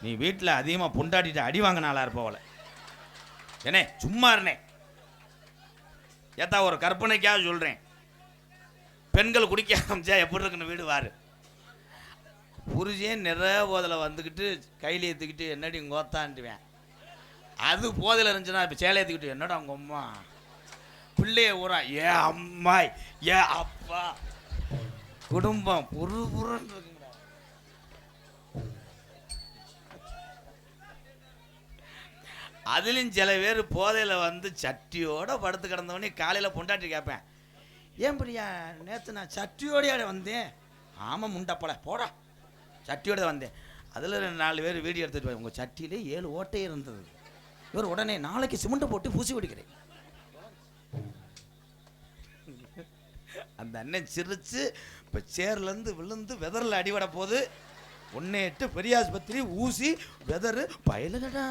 நீ வீட்டில் அதிகமாக பொண்டாட்டிட்டு அடி வாங்கினாலா இருப்பவளை. ஏனே சும்மா இருனே ஏத்தா, ஒரு கற்பனைக்காக சொல்கிறேன். பெண்கள் குடிக்க ஆரம்பிச்சா எப்படி இருக்குன்னு வீடு வாரு. புருஷன் நிறைய போதில் வந்துக்கிட்டு கையில் ஏற்றுக்கிட்டு என்னடி கோத்தான்ட்டுவேன். அது போதில் இருந்துச்சுன்னா இப்போ சேலை ஏற்றுக்கிட்டு என்னடா உங்கள் அம்மா பிள்ளைய ஊரா அம்மாய் அப்பா குடும்பம் புருன்னு இருக்குங்கடா. அதுலேயும் சில பேர் போதையில் வந்து சட்டியோட படுத்து கிடந்தவொடனே காலையில் பொண்டாட்டி கேட்பேன், ஏன் பிரியா நேற்று நான் சட்டியோடையாட வந்தேன். ஆமாம் முண்டப்பல போடா சட்டியோட வந்தேன். அதில் 4 பேர் வீடியோ எடுத்துகிட்டு போய் உங்கள் சட்டியிலே 7 ஓட்டை இருந்தது. இவர் உடனே நாளைக்கு சிமெண்ட்டை போட்டு பூசி விடுக்கிறேன். அந்த அண்ணன் சிரிச்சு இப்போ சேர்லேருந்து விழுந்து வெதரில் அடிபட போது 1-8 பெரிய ஆஸ்பத்திரி ஊசி வெதரு பயலுகடா.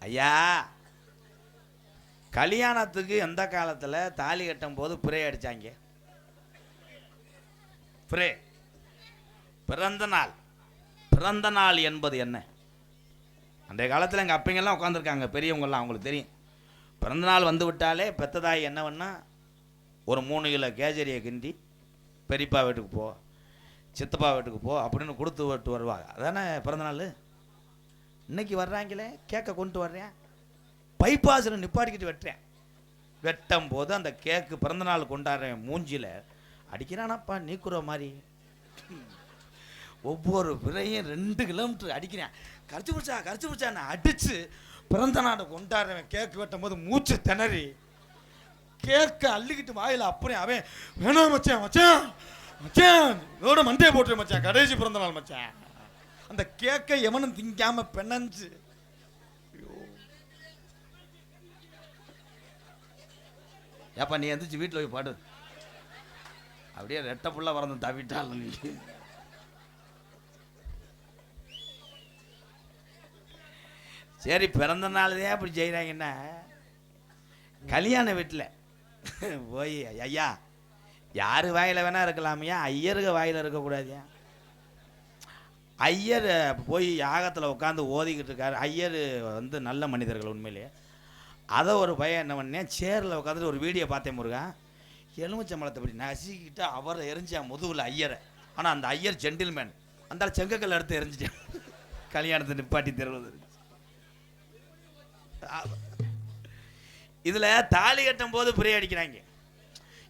ஐயா கல்யாணத்துக்கு எந்த காலத்தில் தாலி கட்டும் போது பிரே அடித்தாங்க? பிரே பிறந்த நாள் என்பது என்ன? அன்றைய காலத்தில் எங்கள் அப்பங்கெல்லாம் உட்காந்துருக்காங்க பெரியவங்கெல்லாம், அவங்களுக்கு தெரியும். பிறந்த நாள் வந்து விட்டாலே பெத்ததாய் என்ன பண்ணா, ஒரு 3 கிலோ கேஜரியை கிண்டி பெரியப்பா வீட்டுக்கு போ சித்தப்பா வீட்டுக்கு போ அப்படின்னு கொடுத்து விட்டு வருவாங்க. அதானே பிறந்தநாள். இன்னைக்கு வர்றாங்களே கேட்க கொண்டு வர்றேன், பைபாஸில் நிப்பாட்டிக்கிட்டு வெட்டுறேன். வெட்டும் போது அந்த கேக்கு பிறந்தநாள் கொண்டாடுறேன் மூஞ்சில அடிக்கிறானப்பா நீக்குற மாதிரி. ஒவ்வொரு பிறையும் 2 கிலோமீட்டர் அடிக்கிறேன். கரைச்சி பிடிச்சா நான் அடிச்சு பிறந்த நாடு கொண்டாடுறேன். கேக்கு வெட்டும் போது மூச்சு திணறி கேக்க அள்ளிக்கிட்டு வாயில அப்புறம் அவன் வேணாம் மச்சான் மச்சான் மச்சான் இதோட மண்டையை போட்டு மச்சான் கடைசி பிறந்த நாள் மச்சான். அந்த கேக்க எவனும் திங்காம பெண்ணஞ்சு ஏப்பா நீ எந்திரிச்சு வீட்டில் போய் பாடு. அப்படியே ரெட்டை புள்ள வரந்து தவிட்டால் நீ. சரி பிறந்த நாள்தான் அப்படி செய்கிறாங்கன்னா கல்யாண வீட்டில் போய் ஐயா யார் வாயில் வேணா இருக்கலாமையா ஐயருக வாயில் இருக்கக்கூடாதியா. ஐயர் போய் யாகத்தில் உட்காந்து ஓதிக்கிட்டு இருக்காரு. ஐயர் வந்து நல்ல மனிதர்கள் உண்மையிலேயே. அதை ஒரு பையன் என்ன பண்ணேன் சேரில் உட்காந்துட்டு ஒரு வீடியோ பார்த்தேன் முருகா. எலுமிச்சம்பழத்தை அப்படி நசுக்கிட்டு அவரை எரிஞ்சா முதுகில் ஐயரை. ஆனால் அந்த ஐயர் ஜென்டில்மேன். அந்த செங்கக்கல் எடுத்து எரிஞ்சிட்டேன். கல்யாணத்தை நிப்பாட்டி தருவது. இதில் தாலி கட்டும் போது பிரிய அடிக்கிறாங்க.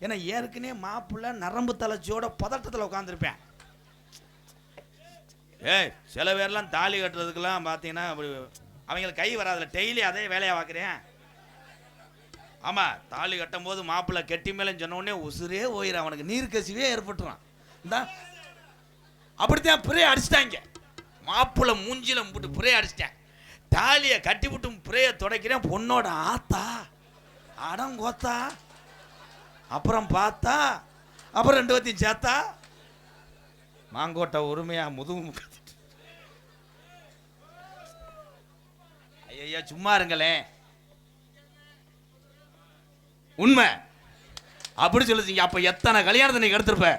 ஏன்னா ஏற்கனவே மாப்பிள்ளை நரம்பு தளர்ச்சியோட பதட்டத்தில் உட்காந்துருப்பேன். சில பேர்லாம் தாலி கட்டுறதுக்கெல்லாம் பார்த்தீங்கன்னா அப்படி அவங்களுக்கு கை வராதுல. டெய்லி அதே வேலையாக பார்க்குறேன். ஆமாம் தாலி கட்டும் போது மாப்பிள்ளை கெட்டி மேலேன்னு சொன்ன உடனே உசுரே ஓயிடும். அவனுக்கு நீர் கசிவே ஏற்பட்டுறான். இந்த அப்படித்தான் பிறைய அடிச்சிட்டாங்க. மாப்பிள்ளை மூஞ்சில போட்டு பிறைய அடிச்சிட்டேன். தாலியை கட்டி விட்டு பிறைய துடைக்கிறேன். பொண்ணோட ஆத்தா அடங்கோத்தா. அப்புறம் பார்த்தா அப்புறம் 2 பேத்தையும் சேர்த்தா மாங்கோட்டை உரிமையா முதுகு. ஐயா சும்மா இருங்களேன். உண்மை அப்படி சொல்லுங்க. அப்ப எத்தனை கல்யாணத்தை நீங்க எடுத்திருப்ப.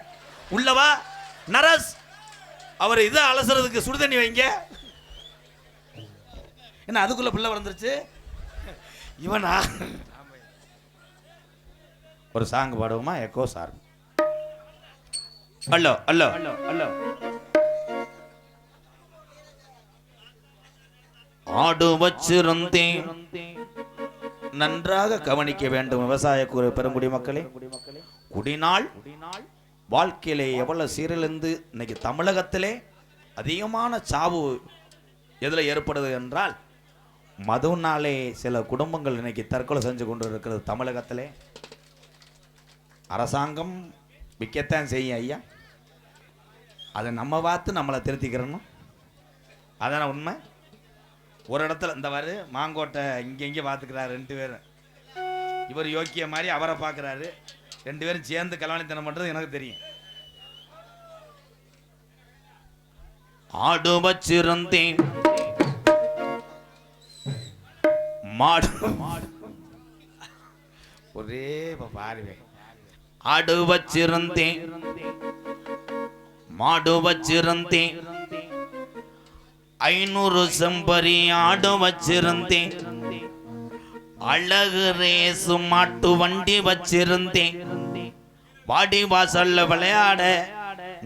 உள்ளவா நரஸ் அவர் இதை அலசுறதுக்கு சுடுதண்ணி வைங்க. என்ன அதுக்குள்ள பிள்ளை வளர்ந்துருச்சு இவனா. ஒரு சாங் பாடுவோமா? Echo sir. Hello hello hello. ஆடு வச்சிருந்தேன். நன்றாக கவனிக்க வேண்டும் விவசாய பெருங்குடி மக்களே. குடிநாள் வாழ்க்கையிலே எவ்வளவு சீரழிந்து இன்னைக்கு தமிழகத்திலே அதிகமான சாவு எதில் ஏற்படுது என்றால் மதுனாலே சில குடும்பங்கள் இன்னைக்கு தற்கொலை செஞ்சு கொண்டு இருக்கிறது தமிழகத்திலே. அரசாங்கம் விற்கத்தான் செய்யும் ஐயா. அதை நம்ம பார்த்து நம்மளை திருத்திக்கிறணும். அதான உண்மை. ஒரு இடத்துல இந்த வாரு மாங்கோட்டை இங்கே பார்த்துக்கிறாரு 2 பேரும். இவர் யோக்கிய மாதிரி அவரை பார்க்குறாரு. 2 பேரும் சேர்ந்து கல்யாணத்தனம் பண்ணுறது எனக்கு தெரியும். ஆடு வச்சிருந்தேன் மாடு ஒரே பாருவே. ஆடு வச்சிருந்தேன் மாடு வச்சிருந்தேன் 500 செம்பரி ஆடு வச்சிருந்தேன். அழகு ரேசு மாட்டு வண்டி வச்சிருந்தேன். வாடி வாசல்ல விளையாட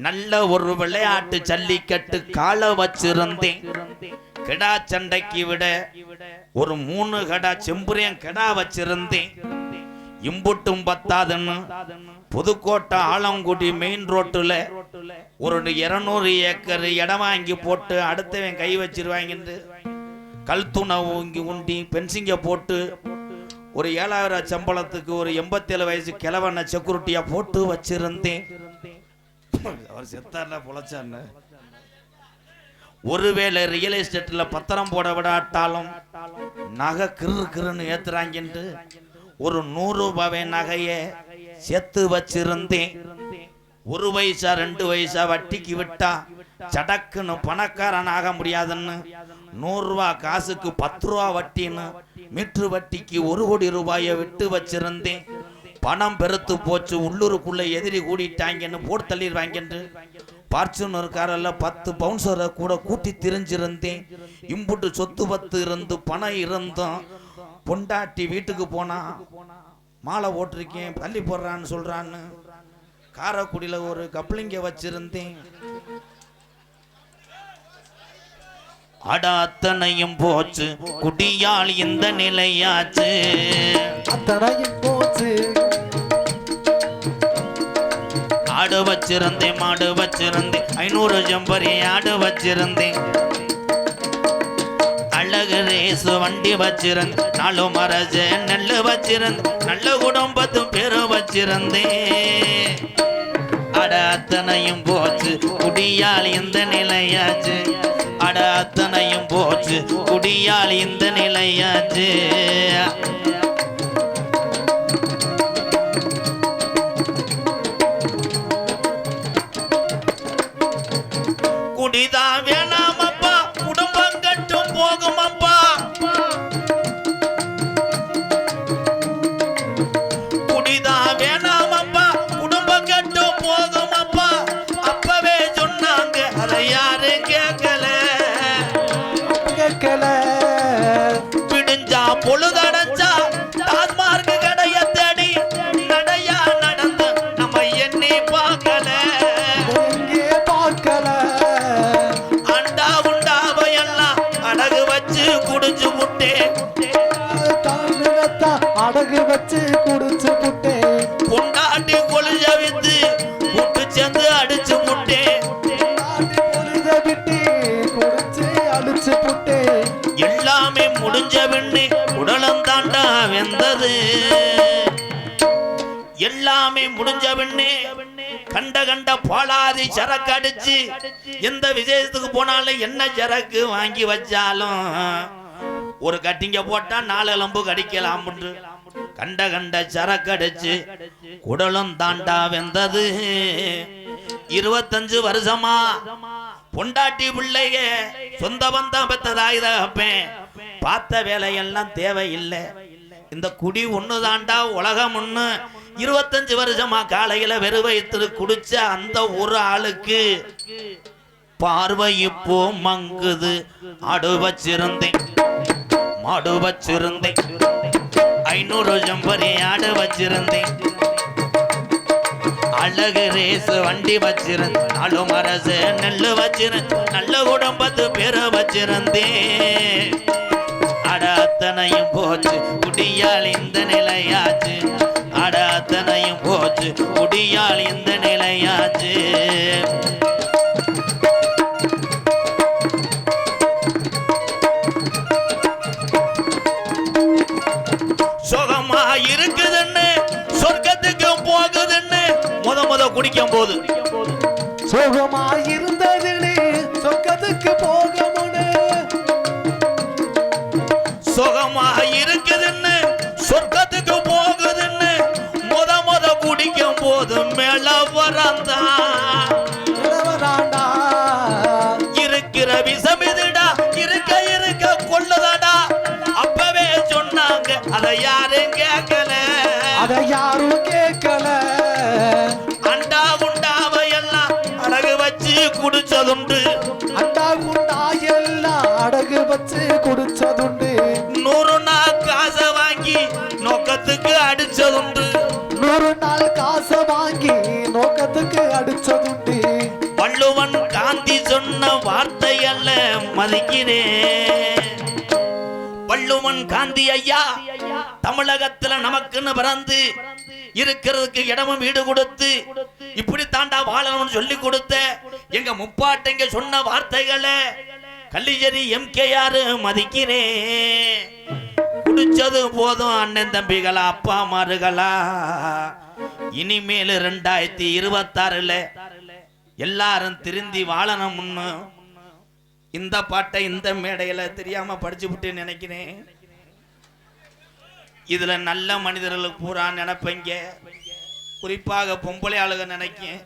நல்ல ஒரு விளையாட்டு ஜல்லிக்கட்டு கால வச்சிருந்தேன். கிடா சண்டைக்கு விட ஒரு 3 கடா செம்புரியன் கிடா வச்சிருந்தேன். இம்புட்டும் பத்தாதுன்னு புதுக்கோட்டை ஆலங்குடி மெயின் ரோட்டுல ஒரு 200 ஏக்கர் இடம் வாங்கி போட்டு அடுத்தவன் கை வச்சிருவாங்க. கல்துணை ஊங்கி உண்டி பென்சிங்க போட்டு ஒரு 7000 சம்பளத்துக்கு ஒரு 87 வயசு கிழவனை செக்யூரிட்டியா போட்டு வச்சிருந்தேன். அவர் செத்தார்னா பொழைச்சான்னு. ஒருவேளை ரியல் எஸ்டேட்ல பத்திரம் போட விடாட்டாலும் நகை கிருன்னு ஏத்துறாங்க. ஒரு 100 ரூபாய் நகையை சேர்த்து வச்சிருந்தேன். 1 பைசா 2 பைசா வட்டிக்கு விட்டா சடக்குன்னு பணக்காரன் ஆக முடியாதுன்னு 100 ரூபா காசுக்கு 10 ரூபா வட்டின்னு மீட்ரு வட்டிக்கு 1 கோடி ரூபாயை விட்டு வச்சிருந்தேன். பணம் பெருத்து போச்சு. உள்ளூருக்குள்ள எதிரி கூடிட்டாங்கன்னு போட்டு தள்ளிடுவாங்க. பார்ச்சுனர் காரில் 10 பவுன்சரை கூட கூட்டி திரிஞ்சிருந்தேன். இம்புட்டு சொத்து பத்து இருந்து பணம் இருந்தோம். பொண்டாட்டி வீட்டுக்கு போனா மாலை போட்டிருக்கேன் தள்ளி போடுறான்னு சொல்றான்னு காரைக்குடியில ஒரு கப்ளிங்க வச்சிருந்தேன். அட அத்தனையும் போச்சு குடியால் இந்த நிலையாச்சு. அத்தனையும் ஆடு வச்சிருந்தேன் மாடு வச்சிருந்தேன் 500 ஜம்பரி ஆடு வச்சிருந்தேன் அழகு ரேசு வண்டி வச்சிருந்தேன் 4 மரஜ நெல்லு வச்சிருந்தேன் நல்ல குடும்பத்து பேரு வச்சிருந்தேன் அட அத்தனையும் போச்சு குடியால் இந்த நிலையாச்சு அட அத்தனையும் போச்சு குடியால் இந்த நிலையாச்சு குடிதா வேணாமப்பா குடும்பம் கட்டும் போகுமப்பா குடிதா வேணாமப்பா குடும்பம் கட்டும் போகுமப்பா அப்பவே சொன்னாங்க அதை யாரும் கேட்கல பிடிஞ்சா பொழுதடைஞ்சா டாஸ்மார்க் கடைய தேடி நடையா நடந்து நம்ம எண்ணி பார்க்கல குடிச்சு முட்டே அடகு வச்சு குடிச்சு முட்டே பொண்டாட்டி கொழுஜ வித்து முட்டு சேர்ந்து அடிச்சு முட்டே பொழுத விட்டு குடிச்சு அடிச்சு முட்டே எல்லாமே முடிஞ்ச வெண்ணி உடலம் தாண்டா வெந்தது எல்லாமே முடிஞ்ச வெண்ணே கண்ட கண்ட பாலாதி சரக்கு அடிச்சு எந்த விசேஷத்துக்கு போனாலும் என்ன சரக்கு வாங்கி வச்சாலும் ஒரு கட்டிங்க போட்டா 4 எலும்பு கடிக்கலாம் கண்ட கண்ட சரக்கு அடிச்சு குடலும் தாண்டா வெந்தது 25 வருஷமா பொண்டாட்டி பிள்ளைக சொந்த பந்தம் பெத்ததாய் தகப்பேன் பார்த்த வேலையெல்லாம் தேவையில்லை இந்த குடி ஒண்ணு தாண்டா உலகம் ஒண்ணு 25 வருஷமா காலையில வெறுவயத்துல குடிச்ச அந்த ஒரு ஆளுக்கு பார்வை இப்போ மங்குது ஆடு வச்சிருந்தேன் மாடு வச்சிருந்தேன் 500 ஜம்பரி ஆடு வச்சிருந்தேன் அழகு ரேசு வண்டி வச்சிருந்தேன் 4 மரசு நெல்லு வச்சிருந்தேன் நல்ல குடும்பத்து பேரு வச்சிருந்தேன் அட அத்தனையும் போச்சு குடியால் இந்த நிலையாச்சு அட அத்தனையும் போச்சு குடியால் இந்த நிலையாச்சு சுகமா இருக்குதுன்னு சொர்க்கத்துக்கு போகுதுன்னு முத குடிக்கும் போது சுகமா இருந்ததுன்னு சொர்க்கத்துக்கு போகணும்னு சுகமா இருக்குதுன்னு சொர்க்கத்துக்கு போகுதுன்னு முத குடிக்கும் போது மேல வரந்தா இருக்கிற விஷம் இதுடா இருக்க கொள்ளுதாடா அப்பவே சொன்னாங்க அதை யாரும் கேட்கல அண்டா குண்டாவை எல்லாம் அடகு வச்சு குடிச்சதுண்டு அண்டா குண்டா எல்லாம் அடகு வச்சு குடிச்சதுண்டு 100 நாள் காசை வாங்கி நோக்கத்துக்கு அடிச்சதுண்டு 100 நாள் காசை வாங்கி நோக்கத்துக்கு அடிச்சதுண்டு வள்ளுவன் காந்தி சொன்ன வார்த்தையல்ல மதிக்கிறேன் வள்ளுவன் காந்தி ஐயா தமிழகத்துல நமக்குன்னு பிறந்து இருக்கிறதுக்கு இடமும் வீடு கொடுத்து இப்படி தாண்டா வாழணும்னு சொல்லி கொடுத்த எங்க முப்பாட்டைங்க சொன்ன வார்த்தைகளை கல்லிஜரி MKR மதிக்கிறேன் குடிச்சது போதும் அண்ணன் தம்பிகளா அப்பா மாறுகளா இனிமேல் 2026 எல்லாரும் திருந்தி வாழணும்னு இந்த பாட்டை இந்த மேடையில தெரியாம படிச்சு விட்டு நினைக்கிறேன் இதுல நல்ல மனிதர்களுக்கு பூரா நினைப்பீங்க குறிப்பாக பொம்பளை ஆளுக நினைக்கும்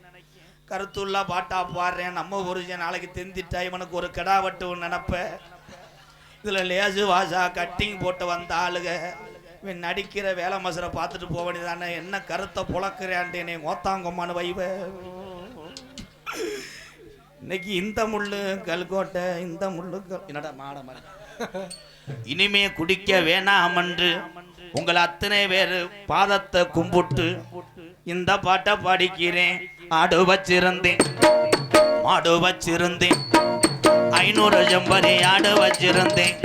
கருத்துள்ள பாட்டா பாடுறேன் நம்ம புருஷன் நாளைக்கு தெரிஞ்சிட்டா இவனுக்கு ஒரு கிடா வட்டு நினைப்ப இதுல லேசு வாசா கட்டிங் போட்டு வந்த ஆளுக இவன் நடிக்கிற வேலை மசரை பார்த்துட்டு போக வேண்டியதானே என்ன கருத்தை புழக்கிறேன்ட்டு ஓத்தாங்கம்மான்னு வைவ இன்னைக்கு இந்த முள்ளு கல்கோட்டை இந்த முள்ளு என்னடா மாட மாதிரி இனிமே குடிக்க வேணாம் என்று உங்கள் அத்தனை பேரு பாதத்தை கும்பிட்டு இந்த பாட்டை பாடிக்கிறேன் ஆடு வச்சிருந்தேன் மாடு வச்சிருந்தேன் 500 ஜம்பரி ஆடு வச்சிருந்தேன்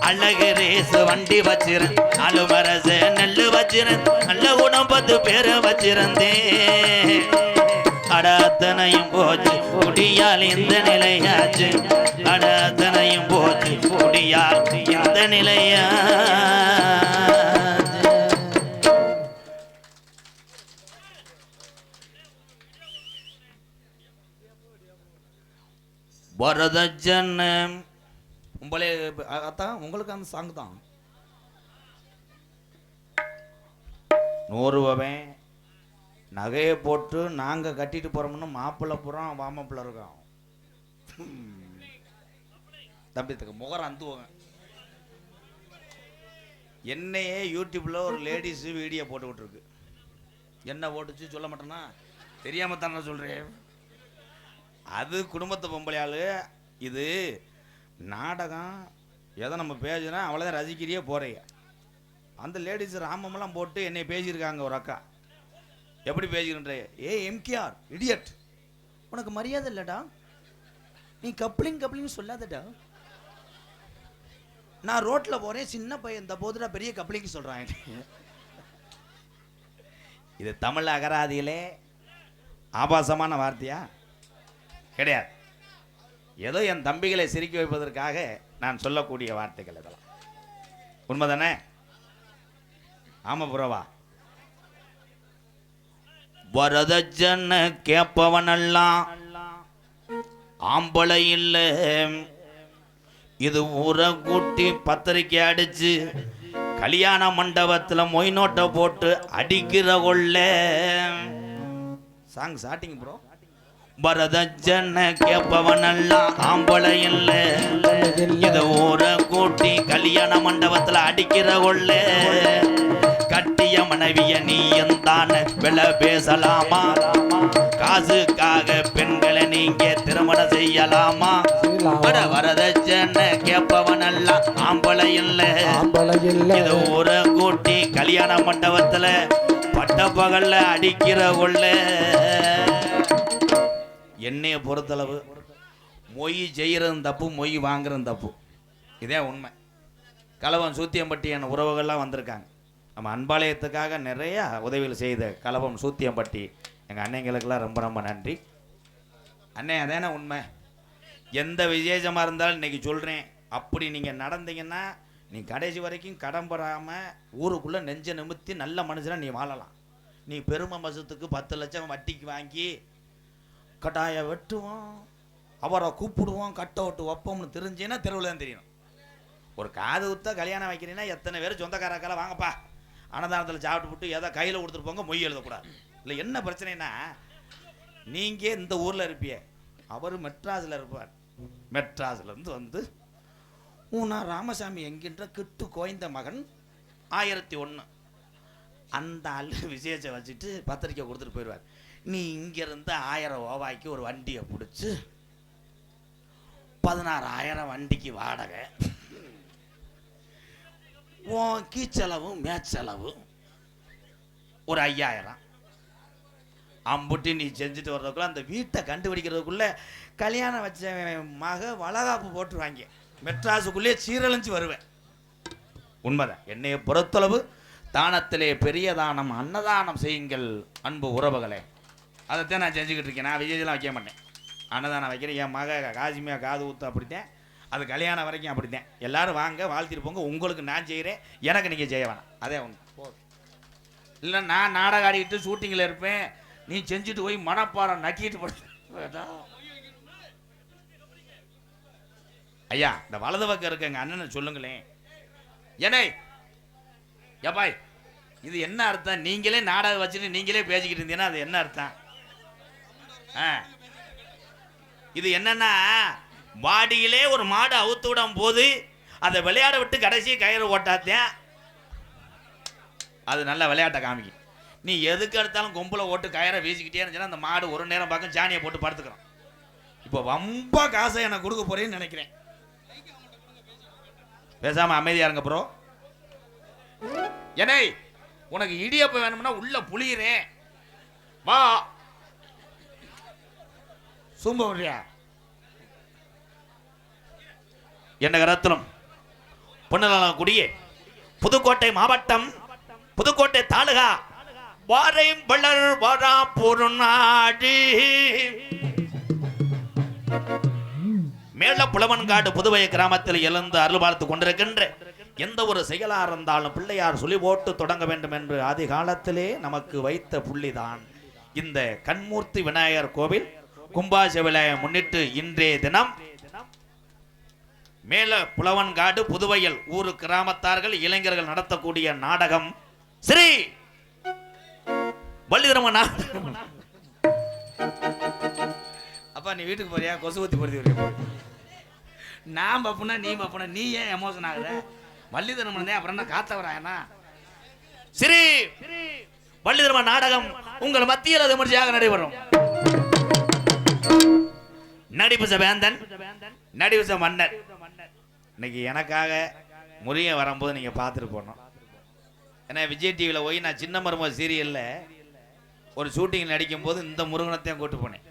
அழகு ரேசு வண்டி வச்சிருந்தேன், 4 மரசு நெல்லு வச்சிருந்தேன், நல்ல குணம் 10 பேரை வச்சிருந்தேன். அடத்தனையும் போச்சு குடியால் இந்த நிலையாச்சு, அடத்தனையும் போச்சு குடியால் இந்த நிலையா. வரதஜன உங்களே அதான் உங்களுக்கு அந்த சாங் தான். 100 ரூபாவே நகையை போட்டு நாங்க கட்டிட்டு போறோம்னு மாப்பிள்ளை புறம் வாமப்பிள்ள இருக்கோம். தம்பித்துக்கு முகரம் அந்துவோங்க. என்னையே யூடியூப்ல ஒரு லேடிஸ் வீடியோ போட்டு விட்டுருக்கு. என்ன போட்டுச்சு சொல்ல மாட்டேன்னா தெரியாம தானே சொல்றேன். அது குடும்பத்தை பொம்பளையாளு. இது நாடகம் எதை நம்ம பேசுனா அவ்வளோதான் ரசிக்கிறியே போறீங்க. அந்த லேடிஸ் ராமமெல்லாம் போட்டு என்னை பேசியிருக்காங்க. ஒரு அக்கா எப்படி பேசிக்கின்ற, ஏ எம்கேஆர் இடியட், உனக்கு மரியாதை இல்லடா, நீ கப்ளிங் சொல்லாதடா. நான் ரோட்ல போறேன், சின்ன பையன் இந்த போதுடா பெரிய கப்ளிங் சொல்றான். இது தமிழ் அகராதியிலே ஆபாசமான வார்த்தையா கிடையாது. ஏதோ என் தம்பிகளை சிரிக்க வைப்பதற்காக நான் சொல்லக்கூடிய வார்த்தைகள் இதெல்லாம். உண்மைதானே? ஆமா புறவா. வரதஜன கேப்பவனெல்லாம் ஆம்பளை இல்லை. இது ஊரை கூட்டி பத்திரிக்கை அடிச்சு கல்யாண மண்டபத்துல மொய் நோட்டை போட்டு அடிக்கிற கொள்ள சாங் ஸ்டார்டிங் ப்ரோ. வரதஜன கேப்பவனெல்லாம் ஆம்பளை இல்லை. இது ஊரை கூட்டி கல்யாண மண்டபத்துல அடிக்கிற கொள்ள கட்டிய மனைவிய நீ எந்தான விலை பேசலாமா? காசுக்காக பெண்களை நீங்க திருமணம் செய்யலாமா? வரதட்சணை கேப்பவனெல்லாம் ஆம்பளை இல்லை. இது ஊரை கூட்டி கல்யாண மண்டபத்துல பட்ட பகல்ல அடிக்கிற கொள்ள. என்னைய பொறுத்தளவு மொய் செய்யறதும் தப்பு, மொய் வாங்குறதும் தப்பு. இதே உண்மை. கலவம் சூத்தியம்பட்டி என் உறவுகள்லாம் வந்திருக்காங்க. நம்ம அன்பாலயத்துக்காக நிறைய உதவிகள் செய்த கலவம் சூத்தியம்பட்டி எங்கள் அன்னைங்களுக்கெல்லாம் ரொம்ப ரொம்ப நன்றி. அண்ணே அதானே உண்மை. எந்த விசேஷமாக இருந்தாலும் இன்றைக்கி சொல்கிறேன், அப்படி நீங்கள் நடந்தீங்கன்னா நீ கடைசி வரைக்கும் கடன் பெறாமல் ஊருக்குள்ளே நெஞ்ச நிமித்தி நல்ல மனுஷனாக நீ வாழலாம். நீ பெருமை மசத்துக்கு 10 லட்சம் வட்டிக்கு வாங்கி கட்டாய வெட்டுவோம், அவரை கூப்பிடுவோம், கட்ட விட்டு வைப்போம்னு தெரிஞ்சேன்னா தெருவில் தான் தெரியணும். ஒரு காது ஊத்த கல்யாணம் வைக்கிறீங்கன்னா எத்தனை பேர் சொந்தக்காரக்கார வாங்கப்பா அன்னதானத்தில் சாப்பிட்டு போட்டு ஏதோ கையில் கொடுத்துட்டு போங்க, மொய் எழுதக்கூடாது. இல்லை என்ன பிரச்சனைனா, நீங்கள் இந்த ஊரில் இருப்பிய, அவர் மெட்ராஸில் இருப்பார். மெட்ராஸ்லேருந்து வந்து ஊனா ராமசாமி என்கின்ற கிட்டு கோய்ந்த மகன் 1001 அந்த ஆள் விசேஷம் வச்சுட்டு பத்திரிக்கை கொடுத்துட்டு போயிடுவார். நீ இங்கேருந்து 1000 ரூபாய்க்கு ஒரு வண்டியை பிடிச்சி 16,000 வண்டிக்கு வாடகை, உன் கீச்செலவு மேற்செலவு ஒரு 5,000 அம்புட்டி நீ செஞ்சுட்டு வர்றதுக்குள்ள அந்த வீட்டை கண்டுபிடிக்கிறதுக்குள்ள கல்யாணம் வச்ச மக வளகாப்பு போட்டுருவாங்க. மெட்ராஸுக்குள்ளே சீரழிஞ்சு வருவேன். உண்மைதான். என்னைய பொறுத்தளவு தானத்திலே பெரிய தானம் அன்னதானம் செய்யுங்கள் அன்பு உறவுகளே. அதைத்தான் நான் செஞ்சுக்கிட்டு இருக்கேன். நான் விஜயெல்லாம் வைக்க மாட்டேன், அன்னதானம் வைக்கிறேன். என் மக காசிமையா காது ஊற்று அப்படித்தான், அது கல்யாணம் வரைக்கும் அப்படித்தான். எல்லாரும் வாங்க வாழ்த்திட்டு போங்க. உங்களுக்கு நான் செய்கிறேன், எனக்கு நீங்கள் செய்ய வேணாம். அதே ஒன்று இல்லை. நான் நாடகம் ஆடிக்கிட்டு ஷூட்டிங்கில் இருப்பேன், நீ செஞ்சுட்டு போய் மனப்பாடம் நக்கிட்டு போட. ஐயா இந்த வலது பக்கம் இருக்க எங்கள் அண்ணனை சொல்லுங்களேன். ஏனே எப்பாய் இது என்ன அர்த்தம்? நீங்களே நாடகம் வச்சுட்டு நீங்களே பேசிக்கிட்டு இருந்தீங்கன்னா அது என்ன அர்த்தம்? இது என்னன்னா, வாடியிலே ஒரு மாடு அவுத்து விடும் போது அதை விளையாட விட்டு கடைசி கயிறு ஓட்டாத்தேன் அது நல்ல விளையாட்டை காமிக்கும். நீ எதுக்கு எடுத்தாலும் கொம்புல ஓட்டு கயிறை வீசிக்கிட்டே இருந்துச்சுன்னா அந்த மாடு ஒரு நேரம் பார்க்க சாணியை போட்டு படுத்துக்கிறோம். இப்போ ரொம்ப காசை எனக்கு கொடுக்க போறேன்னு நினைக்கிறேன். பேசாம அமைதியா இருங்க ப்ரோ. ஏனே உனக்கு இடியப்ப வேணும்னா உள்ள புளியிறேன், வா. சும்பறியா என்ன கரத்திலும் பொன்னலாங்குடியே புதுக்கோட்டை மாவட்டம் புதுக்கோட்டை தாலுகா வாரை வளர் வரா பொருநாடு மேல புலவன்காடு புதுவை கிராமத்தில் எழுந்து அருள் பார்த்து கொண்டிருக்கின்ற எந்த ஒரு செயலா இருந்தாலும் பிள்ளையார் சொல்லி போட்டு தொடங்க வேண்டும் என்று ஆதி காலத்திலே நமக்கு வைத்த புள்ளிதான் இந்த கண்மூர்த்தி விநாயகர் கோவில் கும்பாபிஷேக விழாவை முன்னிட்டு இன்றைய தினம் மேல புலவன்காடு புதுவையில் ஊரு கிராமத்தார்கள் இளைஞர்கள் நடத்தக்கூடிய நாடகம் ஸ்ரீ வள்ளிதர்ம நாடகம். அப்பா நீ வீட்டுக்கு போறியா? கொசு ஊத்தி போறியா? நான் பப்புனா நீ பப்புனா நீ ஏன் எமோஷன் ஆகுற? வள்ளிதர்மன் அப்புறம் என்ன காத்தவராயனா? ஸ்ரீ வள்ளிதர்ம நாடகம் உங்கள் மத்தியில் விமர்சையாக நடைபெறும். நடிபச வேந்தன் நடிபச மன்னர். இன்னைக்கு எனக்காக முருக வரும்போது நீங்க பார்த்துட்டு போனோம். ஏன்னா விஜய் டிவியில் போய் நான் சின்ன மருமக சீரியல்ல ஒரு ஷூட்டிங் நடிக்கும் போது இந்த முருகனத்தையும் கூட்டு போனேன்.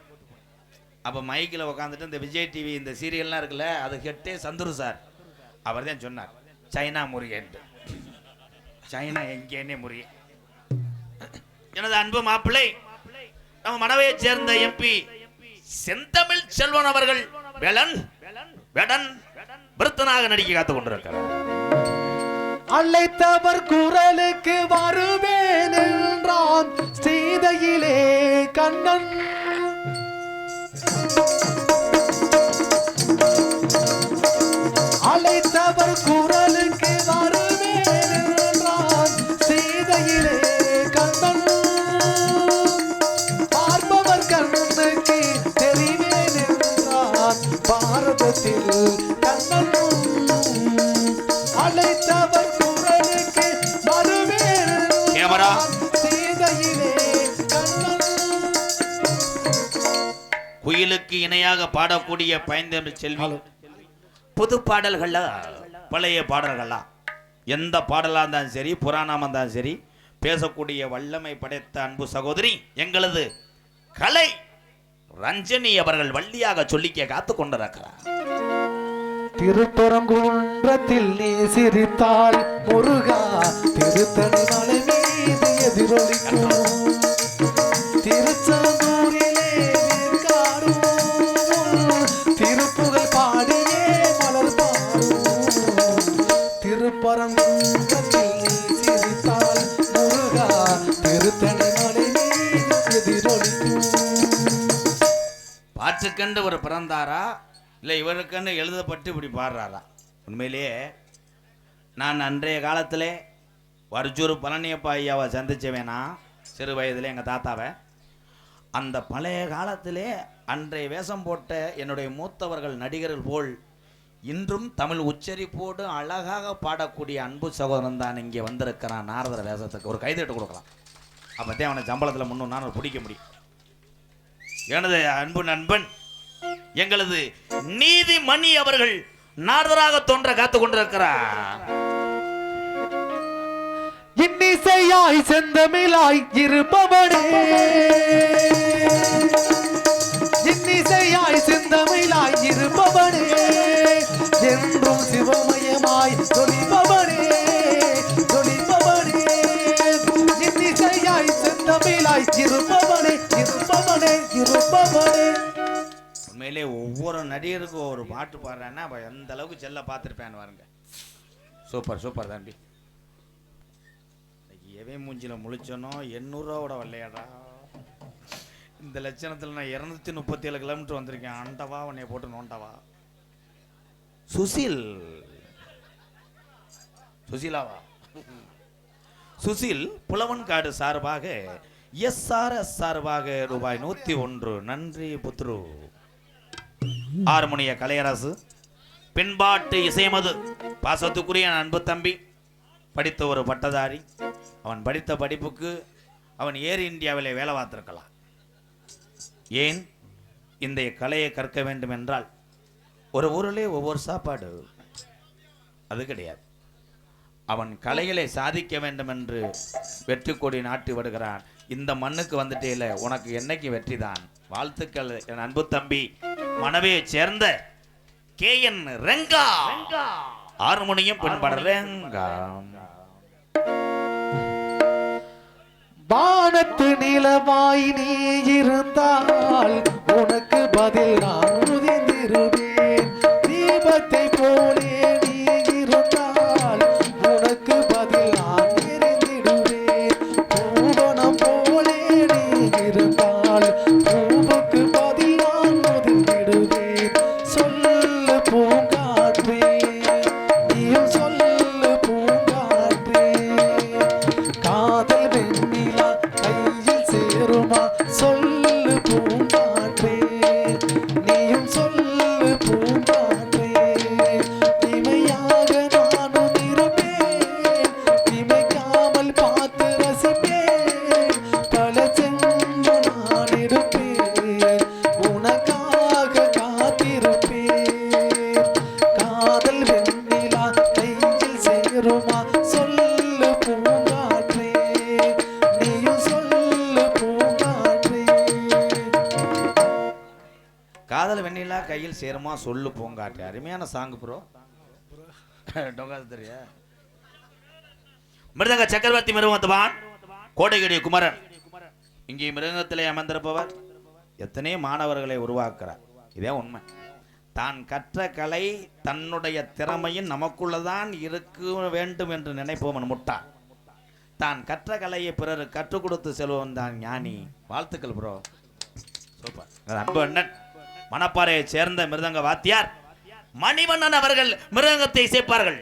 அப்போ மைக்கில் உட்காந்துட்டு இந்த விஜய் டிவி இந்த சீரியல்லாம் இருக்குல்ல அது கெட்டே சந்துரு சார் அவர் தான் சொன்னார் சைனா முருகன். சைனா எங்கேன்னே முருகன். எனது அன்பு மாப்பிள்ளை நம்ம மனவையை சேர்ந்த எம்பி செந்தமிழ் செல்வன் அவர்கள் வேடன் விருத்தனாக நடிக்க காத்துக் கொண்டிருக்கிறார். அழைத்தவர் குரலுக்கு வருவேன் என்றான் சீதையிலே கண்ணன். அழைத்தவர் குரலுக்கு வருவேன் என்றான் சீதையிலே கண்ணன். பார்ப்பவர் கண்ணுக்கு தெரிவேன் என்றான் பாரதத்தில் கண்ணன். அழைத்தவர் குரலுக்கு வருவேன் சீதையிலே கண்ணன். குயிலுக்கு இணையாக பாடக்கூடிய பைந்தமிழ் செல்வி புது பாடல்களா பழைய பாடல்களா எந்த பாடலா இருந்தாலும் சரி புராணமா இருந்தாலும் சரி பேசக்கூடிய வல்லமை படைத்த அன்பு சகோதரி எங்களது கலை ரஞ்சனி அவர்கள் வள்ளியாக சொல்லிக்க காத்து கொண்டிருக்கிறார். திருப்பரங்குன்றத்தில் நீ சிரித்தால் முருகா திருத்தணி மலை மீது எதிரொலிக்கும். திருச்செந்தூரிலே காடும் திருப்புகழ் பாடியே மலர் பாடும். திருப்பரங்குன்றத்தில் நீ சிரித்தால் முருகா திருத்தணி மலை மீது எதிரொலிக்கும். பாட்டுக்கண்டு ஒரு பிறந்தாரா இல்லை இவருக்குன்னு எழுதப்பட்டு இப்படி பாடுறாரா? உண்மையிலேயே நான் அன்றைய காலத்திலே வர்ஜூர் பழனியப்பா ஐயாவை சந்திச்சவேனா சிறு வயதில் எங்கள் தாத்தாவை. அந்த பழைய காலத்திலே அன்றைய வேஷம் போட்ட என்னுடைய மூத்தவர்கள் நடிகர்கள் போல் இன்றும் தமிழ் உச்சரிப்போடு அழகாக பாடக்கூடிய அன்பு சகோதரன் தான் இங்கே வந்திருக்கிறான் நாரதர வேஷத்துக்கு. ஒரு கைதட்டு கொடுக்கலாம். அப்போதே அவனை சம்பளத்தில் 300 பிடிக்க முடியும். எனது அன்பு நண்பன் எங்களது நீதிமணி அவர்கள் நாரதராக தோன்ற காத்துக் கொண்டிருக்கிறார். இன்னிசையாய் செந்தமிழாய் இருப்பவனே, இன்னிசையாய் செந்தமிழாய் இருப்பவனே, என்றும் சிவமயமாய் தொழிப்பவனே தொழிப்பவனே. இன்னிசையாய் செந்தமிழாய் இருப்பவனே இருப்பவனே இருப்பவனே. உண்மையிலே ஒவ்வொரு நடிகருக்கும் ஒரு பாட்டு பாடுறான்னா அப்போ எந்த அளவுக்கு செல்ல பார்த்துருப்பேன்னு பாருங்க. சூப்பர் சூப்பர் தம்பி. இன்னைக்கு எவன் மூஞ்சில் முழிச்சனோ 800 ரூபாவோட வரலையாடா. இந்த லட்சணத்தில் நான் 237 கிலோமீட்டர் வந்திருக்கேன். அண்டவா உன்னைய போட்டு நோண்டவா. சுசீலாவா சுசில் புலவன்காடு சார்பாக எஸ்ஆர்எஸ் சார்பாக ரூபாய் 101. நன்றி புத்ரு. ஹார்மோனிய கலையரசு பின்பாட்டு இசைமது பாசத்துக்குரிய அன்பு தம்பி படித்த ஒரு பட்டதாரி. அவன் படித்த படிப்புக்கு அவன் ஏர் இந்தியாவிலே வேலை பார்த்திருக்கலாம். ஏன் இந்த கலையை கற்க வேண்டும் என்றால் ஒரு ஊரிலே ஒவ்வொரு சாப்பாடு அது கிடையாது. அவன் கலைகளை சாதிக்க வேண்டும் என்று வெற்றி கொடி நாட்டி வருகிறான். இந்த மண்ணுக்கு வந்துட்டேல உனக்கு என்னைக்கு வெற்றி தான். வாழ்த்துக்கள் என் அன்பு தம்பி மனவே சேர்ந்த KN ரெங்கா. ஹார்மோனியம் பெண் பாடுறேங்க. வானத்து நிலவாய் நீ இருந்தால் உனக்கு பதில் நான் உதிர்ந்திருவேன். தீபத்தை போலே நீ இருந்தால் உனக்கு பதில் நான் எரிந்திடுவேன். பூவனம் போலே நீ இருந்தால் பூவுக்கு பதில் நான் உதிர்ந்திடுவேன். சொல்லு பூங்காற்றே, நீயும் சொல்லு பூங்காற்றே, காதல் வெண்ணிலா கையில் சேருமா? சொல்லு பூங்காற்றே, நீயும் சொல்லு பூங்காற்றே. இமையாக நானும் இருப்பேன், இமைக்காமல் பார்த்து ரசிப்பேன். பல சென்று நான் எடுப்பேன், உனக்காக காத்திருப்பேன். காதல் வெண்ணிலா கையில் சேருமா? சொல்லு பூங்காற்றே, நீயும் சொல்லு பூங்காற்றே. காதல் வெண்ணிலா கையில் சேருமா சொல்லு பூங்காற்று. அருமையான சாங் ப்ரோ. தெரியா மிருதங்க சக்கரவர்த்தி மிருகத்துவான் கோடைகிரி குமரன் இங்கே மிருகத்திலே அமர்ந்திருப்பவர் எத்தனையோ மாணவர்களை உருவாக்குறார். இதே உண்மை. தான் கற்ற கலை தன்னுடைய திறமையின் நமக்குள்ளதான் இருக்க வேண்டும் என்று நினைப்பவன் முட்டா. தான் கற்ற கலையை பிறர் கற்றுக் கொடுத்து செல்வன் தான் ஞானி. வாழ்த்துக்கள் ப்ரோ, சூப்பர். அன்பு அண்ணன் மணப்பாறையை சேர்ந்த மிருதங்க வாத்தியார் மணிவண்ணன் அவர்கள் மிருதங்கத்தை சேர்ப்பார்கள்.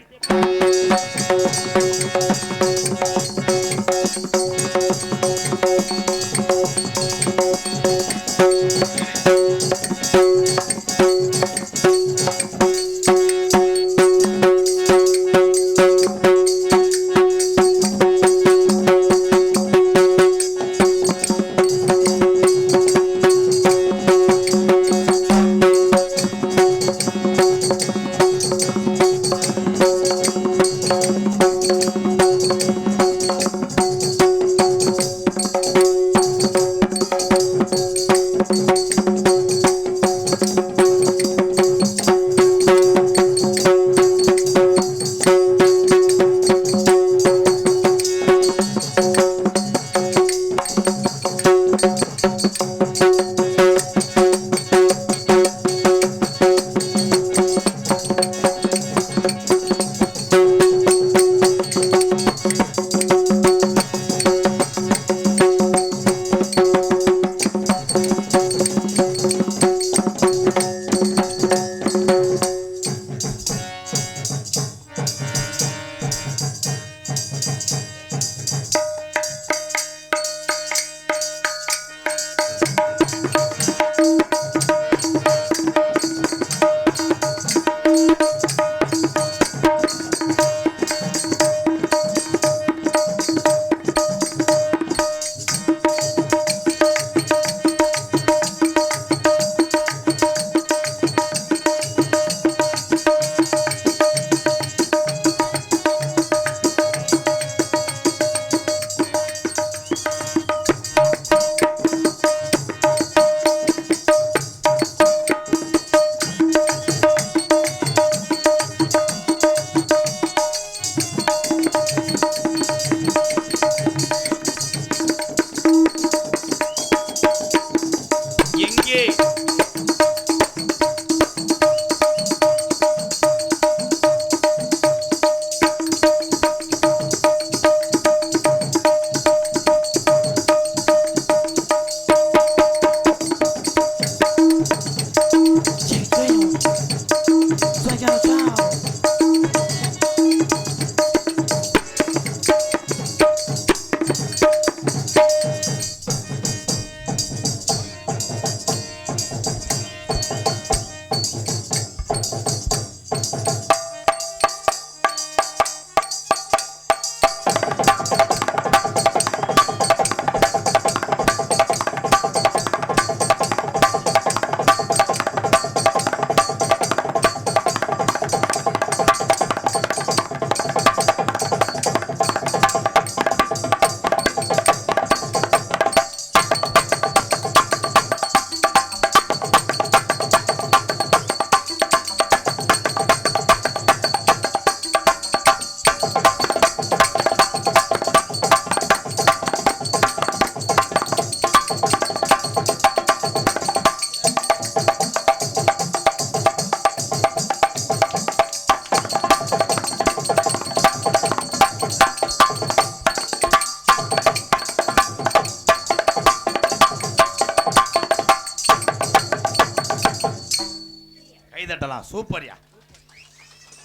அதெல்லாம் சூப்பர்யா.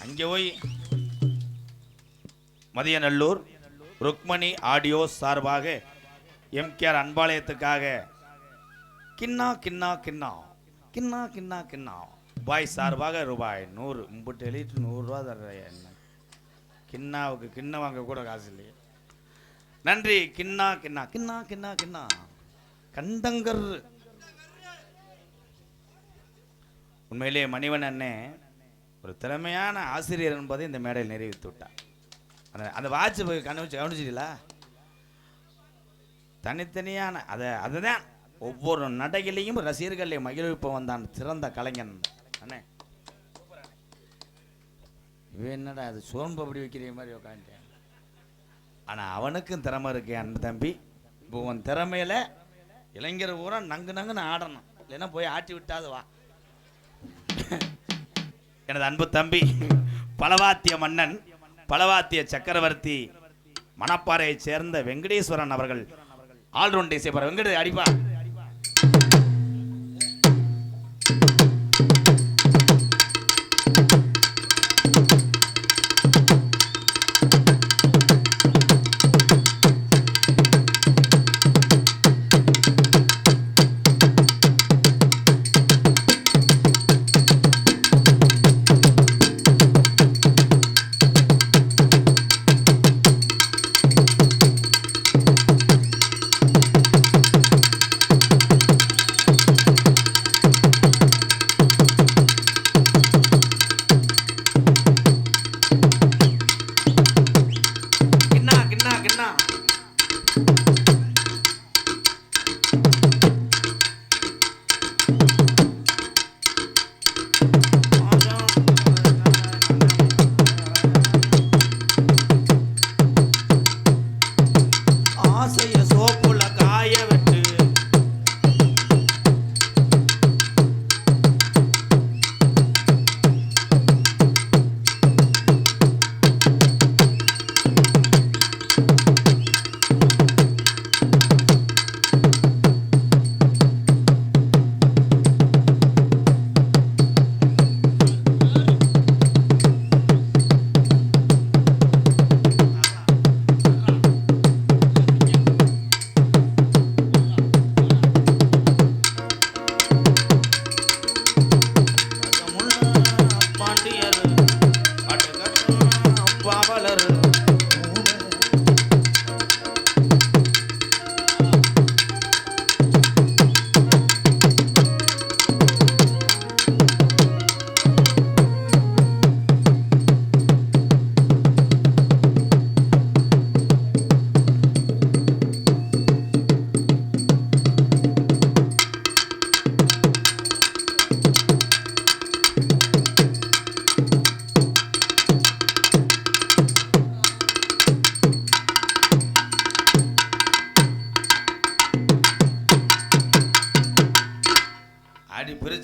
அங்கே போய் மதியநல்லூர் ருக்மணி ஆடியோ சார்பாக எம்கேஆர் அன்பாலயத்துக்காக கிண்ணா கிண்ணா கிண்ணா கிண்ணா கிண்ணா கிண்ணா பாய் சார்பாக ரூபாய் 100 முப்பட்டு எழுதிட்டு 100 ரூபா தர்ற என்ன கிண்ணாவுக்கு கிண்ணம் வாங்க கூட காசு இல்லையே. நன்றி. கிண்ணா கிண்ணா கிண்ணா கிண்ணா கிண்ணா கண்டங்கர். உண்மையிலே மணிவன் அண்ணே ஒரு திறமையான ஆசிரியர் என்பதை இந்த மேடையில் நிறைவேற்றி விட்டார். அந்த வாட்ச் கவனிச்சிட்டீங்களா? தனித்தனியான அதுதான் ஒவ்வொரு நடையிலையும் ரசிகர்களை மகிழ்விப்ப வந்தான் சிறந்த கலைஞன் அண்ணே. இவன் என்னடா அது சோன்பு அப்படி வைக்கிற மாதிரி உட்காந்துட்டேன். ஆனால் அவனுக்கும் திறமை இருக்கு அன்பு தம்பி. இப்போ உன் திறமையில இளைஞர் பூரா நங்குன்னு ஆடணும், இல்லைன்னா போய் ஆட்டி விட்டாது வா. எனது அன்பு தம்பி பலவாத்திய மன்னன் பலவாத்திய சக்கரவர்த்தி மணப்பாறையை சேர்ந்த வெங்கடேஸ்வரன் அவர்கள் ஆல்ரவுண்ட் இசைப்பார். வெங்கடே அடிப்பா.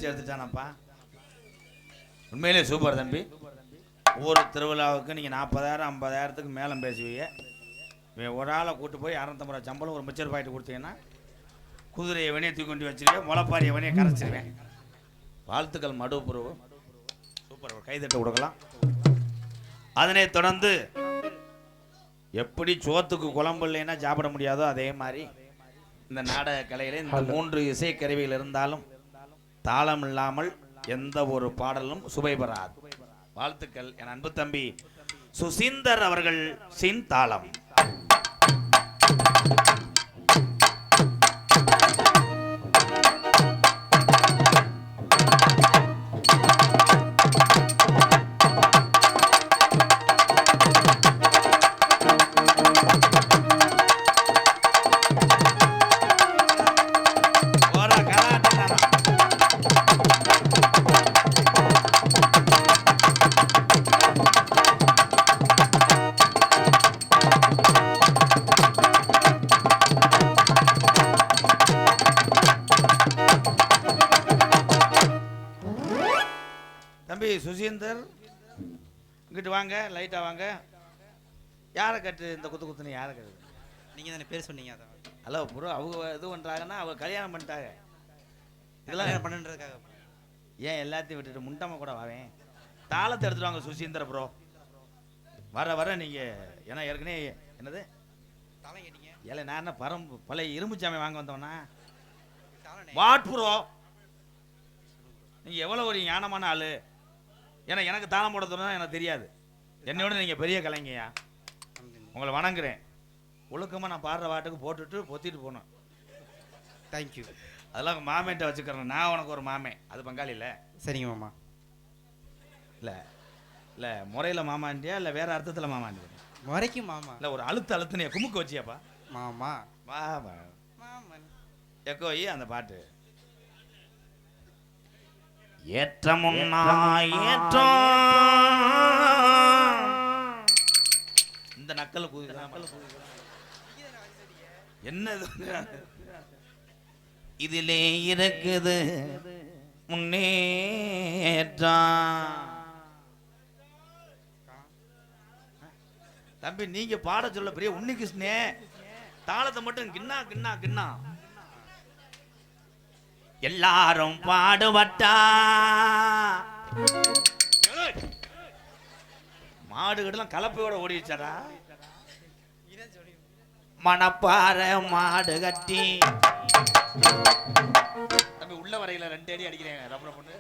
எடுத்துட்டானப்பா. உண்மையிலே சூப்பர் தம்பி. ஒவ்வொரு திருவிழாவுக்கு நீங்கள் 40,000 50,000த்துக்கு மேலே பேசுவீங்க. ஒரு ஆளை கூட்டு போய் 250 ரூபா சம்பளம் ஒரு மிச்சர் பாக்கெட்டு கொடுத்தீங்கன்னா குதிரையை வணியை தூக்கி கொண்டு வச்சிருவேன், முளைப்பாரியை வணியை கரைச்சிருவேன். வாழ்த்துக்கள் மடு புருவு. சூப்பர், ஒரு கைதட்ட கொடுக்கலாம். அதனை தொடர்ந்து எப்படி சோத்துக்கு குழம்பு இல்லைன்னா சாப்பிட முடியாதோ அதே மாதிரி இந்த நாடக கலையில இந்த 3 இசைக்கருவிகள் இருந்தாலும் தாளம் இல்லாமல் எந்த ஒரு பாடலும் சுவை பெறாது. வாழ்த்துக்கள் என் அன்பு தம்பி சுசீந்தர் அவர்கள் சின் தாளம். தம்பி சுசீந்தர் இங்கிட்டு வாங்க, லைட்டா வாங்க. யாரை கட்டு இந்த குத்து குத்துன்னு யாரை கட்டு? நீங்க தானே பேர் சொன்னீங்க. அதான் ஹலோ ப்ரோ, அவங்க இது பண்றாங்கன்னா அவங்க கல்யாணம் பண்ணிட்டாங்க. இதெல்லாம் பண்ணுறதுக்காக ஏன் எல்லாத்தையும் விட்டுட்டு முண்டமா கூட வாவேன். தாளத்தை எடுத்துட்டு வாங்க சுசீந்திர ப்ரோ. வர வர நீங்க ஏன்னா ஏற்கனவே என்னது தாளம் கேட்டீங்க? ஏல நான் என்ன பழைய இரும்பு சாமி வாங்க வந்தோன்னா வாட் ப்ரோ, நீங்க எவ்வளவு ஒரு ஞானமான ஆளு. ஏன்னா எனக்கு தாளம் போட தோணுதான் எனக்கு தெரியாது. என்னோட நீங்க பெரிய கலைஞயா, உங்களை வணங்குறேன். ஒழுக்கமா நான் பாடுற பாட்டுக்கு போட்டுட்டு பொத்திட்டு போனோம். தேங்க்யூ. அதெல்லாம் மாமேன்ட்ட வச்சுக்கிறேன். நான் உனக்கு ஒரு மாமே, அது பங்காளி இல்லை. சரிங்க மாமா. இல்லை இல்லை முறையில் மாமாண்டியா இல்லை வேற அர்த்தத்தில் மாமாண்டியா? முறைக்கும் மாமா. இல்லை ஒரு அழுத்து குமுக்கு வச்சியாப்பா மாமா. மாமா மாமன் எக்கோயி அந்த பாட்டு ஏற்றமுன்னா ஏற்றம் இந்த நக்கல் என்ன இதிலே இருக்குது முன்னேற்றம். தம்பி நீங்க பாட சொல்ல பெரிய உன்னிகிருஷ்ணே, தாளத்தை மட்டும் கிண்ணா கிண்ணா கிண்ணா. எல்லாரும் பாடுபட்டா மாடுகள்லாம் கலப்பையோட ஓடி வச்சாரா. மணப்பாறை மாடு கட்டி தம்பி உள்ள வரையில 2 அடி அடிக்கிறேன் ரப்பர பொண்ணு.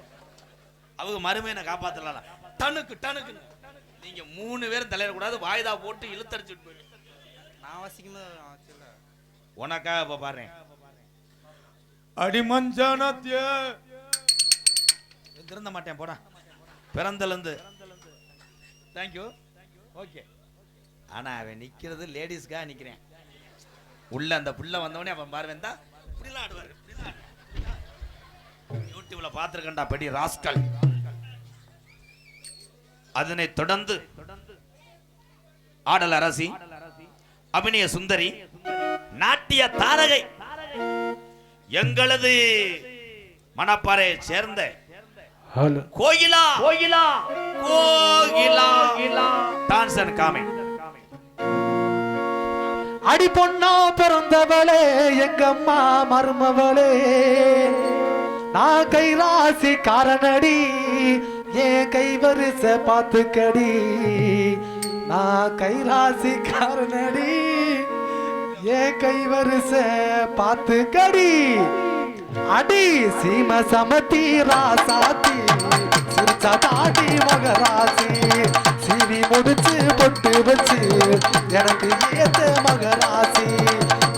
அவங்க மறுமையை காப்பாத்தலாம். டனுக்கு டனுக்கு நீங்க 3 பேரும் தலையிட கூடாது. வாய்தா போட்டு இழுத்தடிச்சுட்டு போய் நான் வாசிக்கும் உனக்காக இப்ப பாருங்க. அடிமஞ்சானத்திய திருந்த மாட்டேன் போடா பிறந்தலேருந்து. Thank you okay. ஆனா அவன் நிக்கிறது லேடிஸ்க்காக நிக்கிறேன். உள்ள அந்த புள்ள வந்தவனே அவன் பாருவேன் தான் இப்படிலாம் ஆடுவாரு. யூடியூப்ல பார்த்துருக்கண்டா பெரிய ராஸ்கல். அதனை தொடர்ந்து ஆடல் அரசி, அபிநய சுந்தரி, நாட்டிய தாரகை, எங்களது மணப்பாறை சேர்ந்த கோகிலா கோகிலா கோகிலா டான்சன் காமே. அடி பொண்ணா பிறந்தவளே எங்கம்மா மருமவளே, நான் கைராசி காரணடி ஏன் கை வரிச பாத்துக்கடி. நான் கைராசி காரணடி ஏன் கை வரிச பாத்துக்கடி. அடி சீம சமத்தி ராசாத்தி சிரிச்சா தாடி மகராசி. சீவி முடிச்சு பொட்டு வச்சு எனக்கு ஏத்த மகராசி.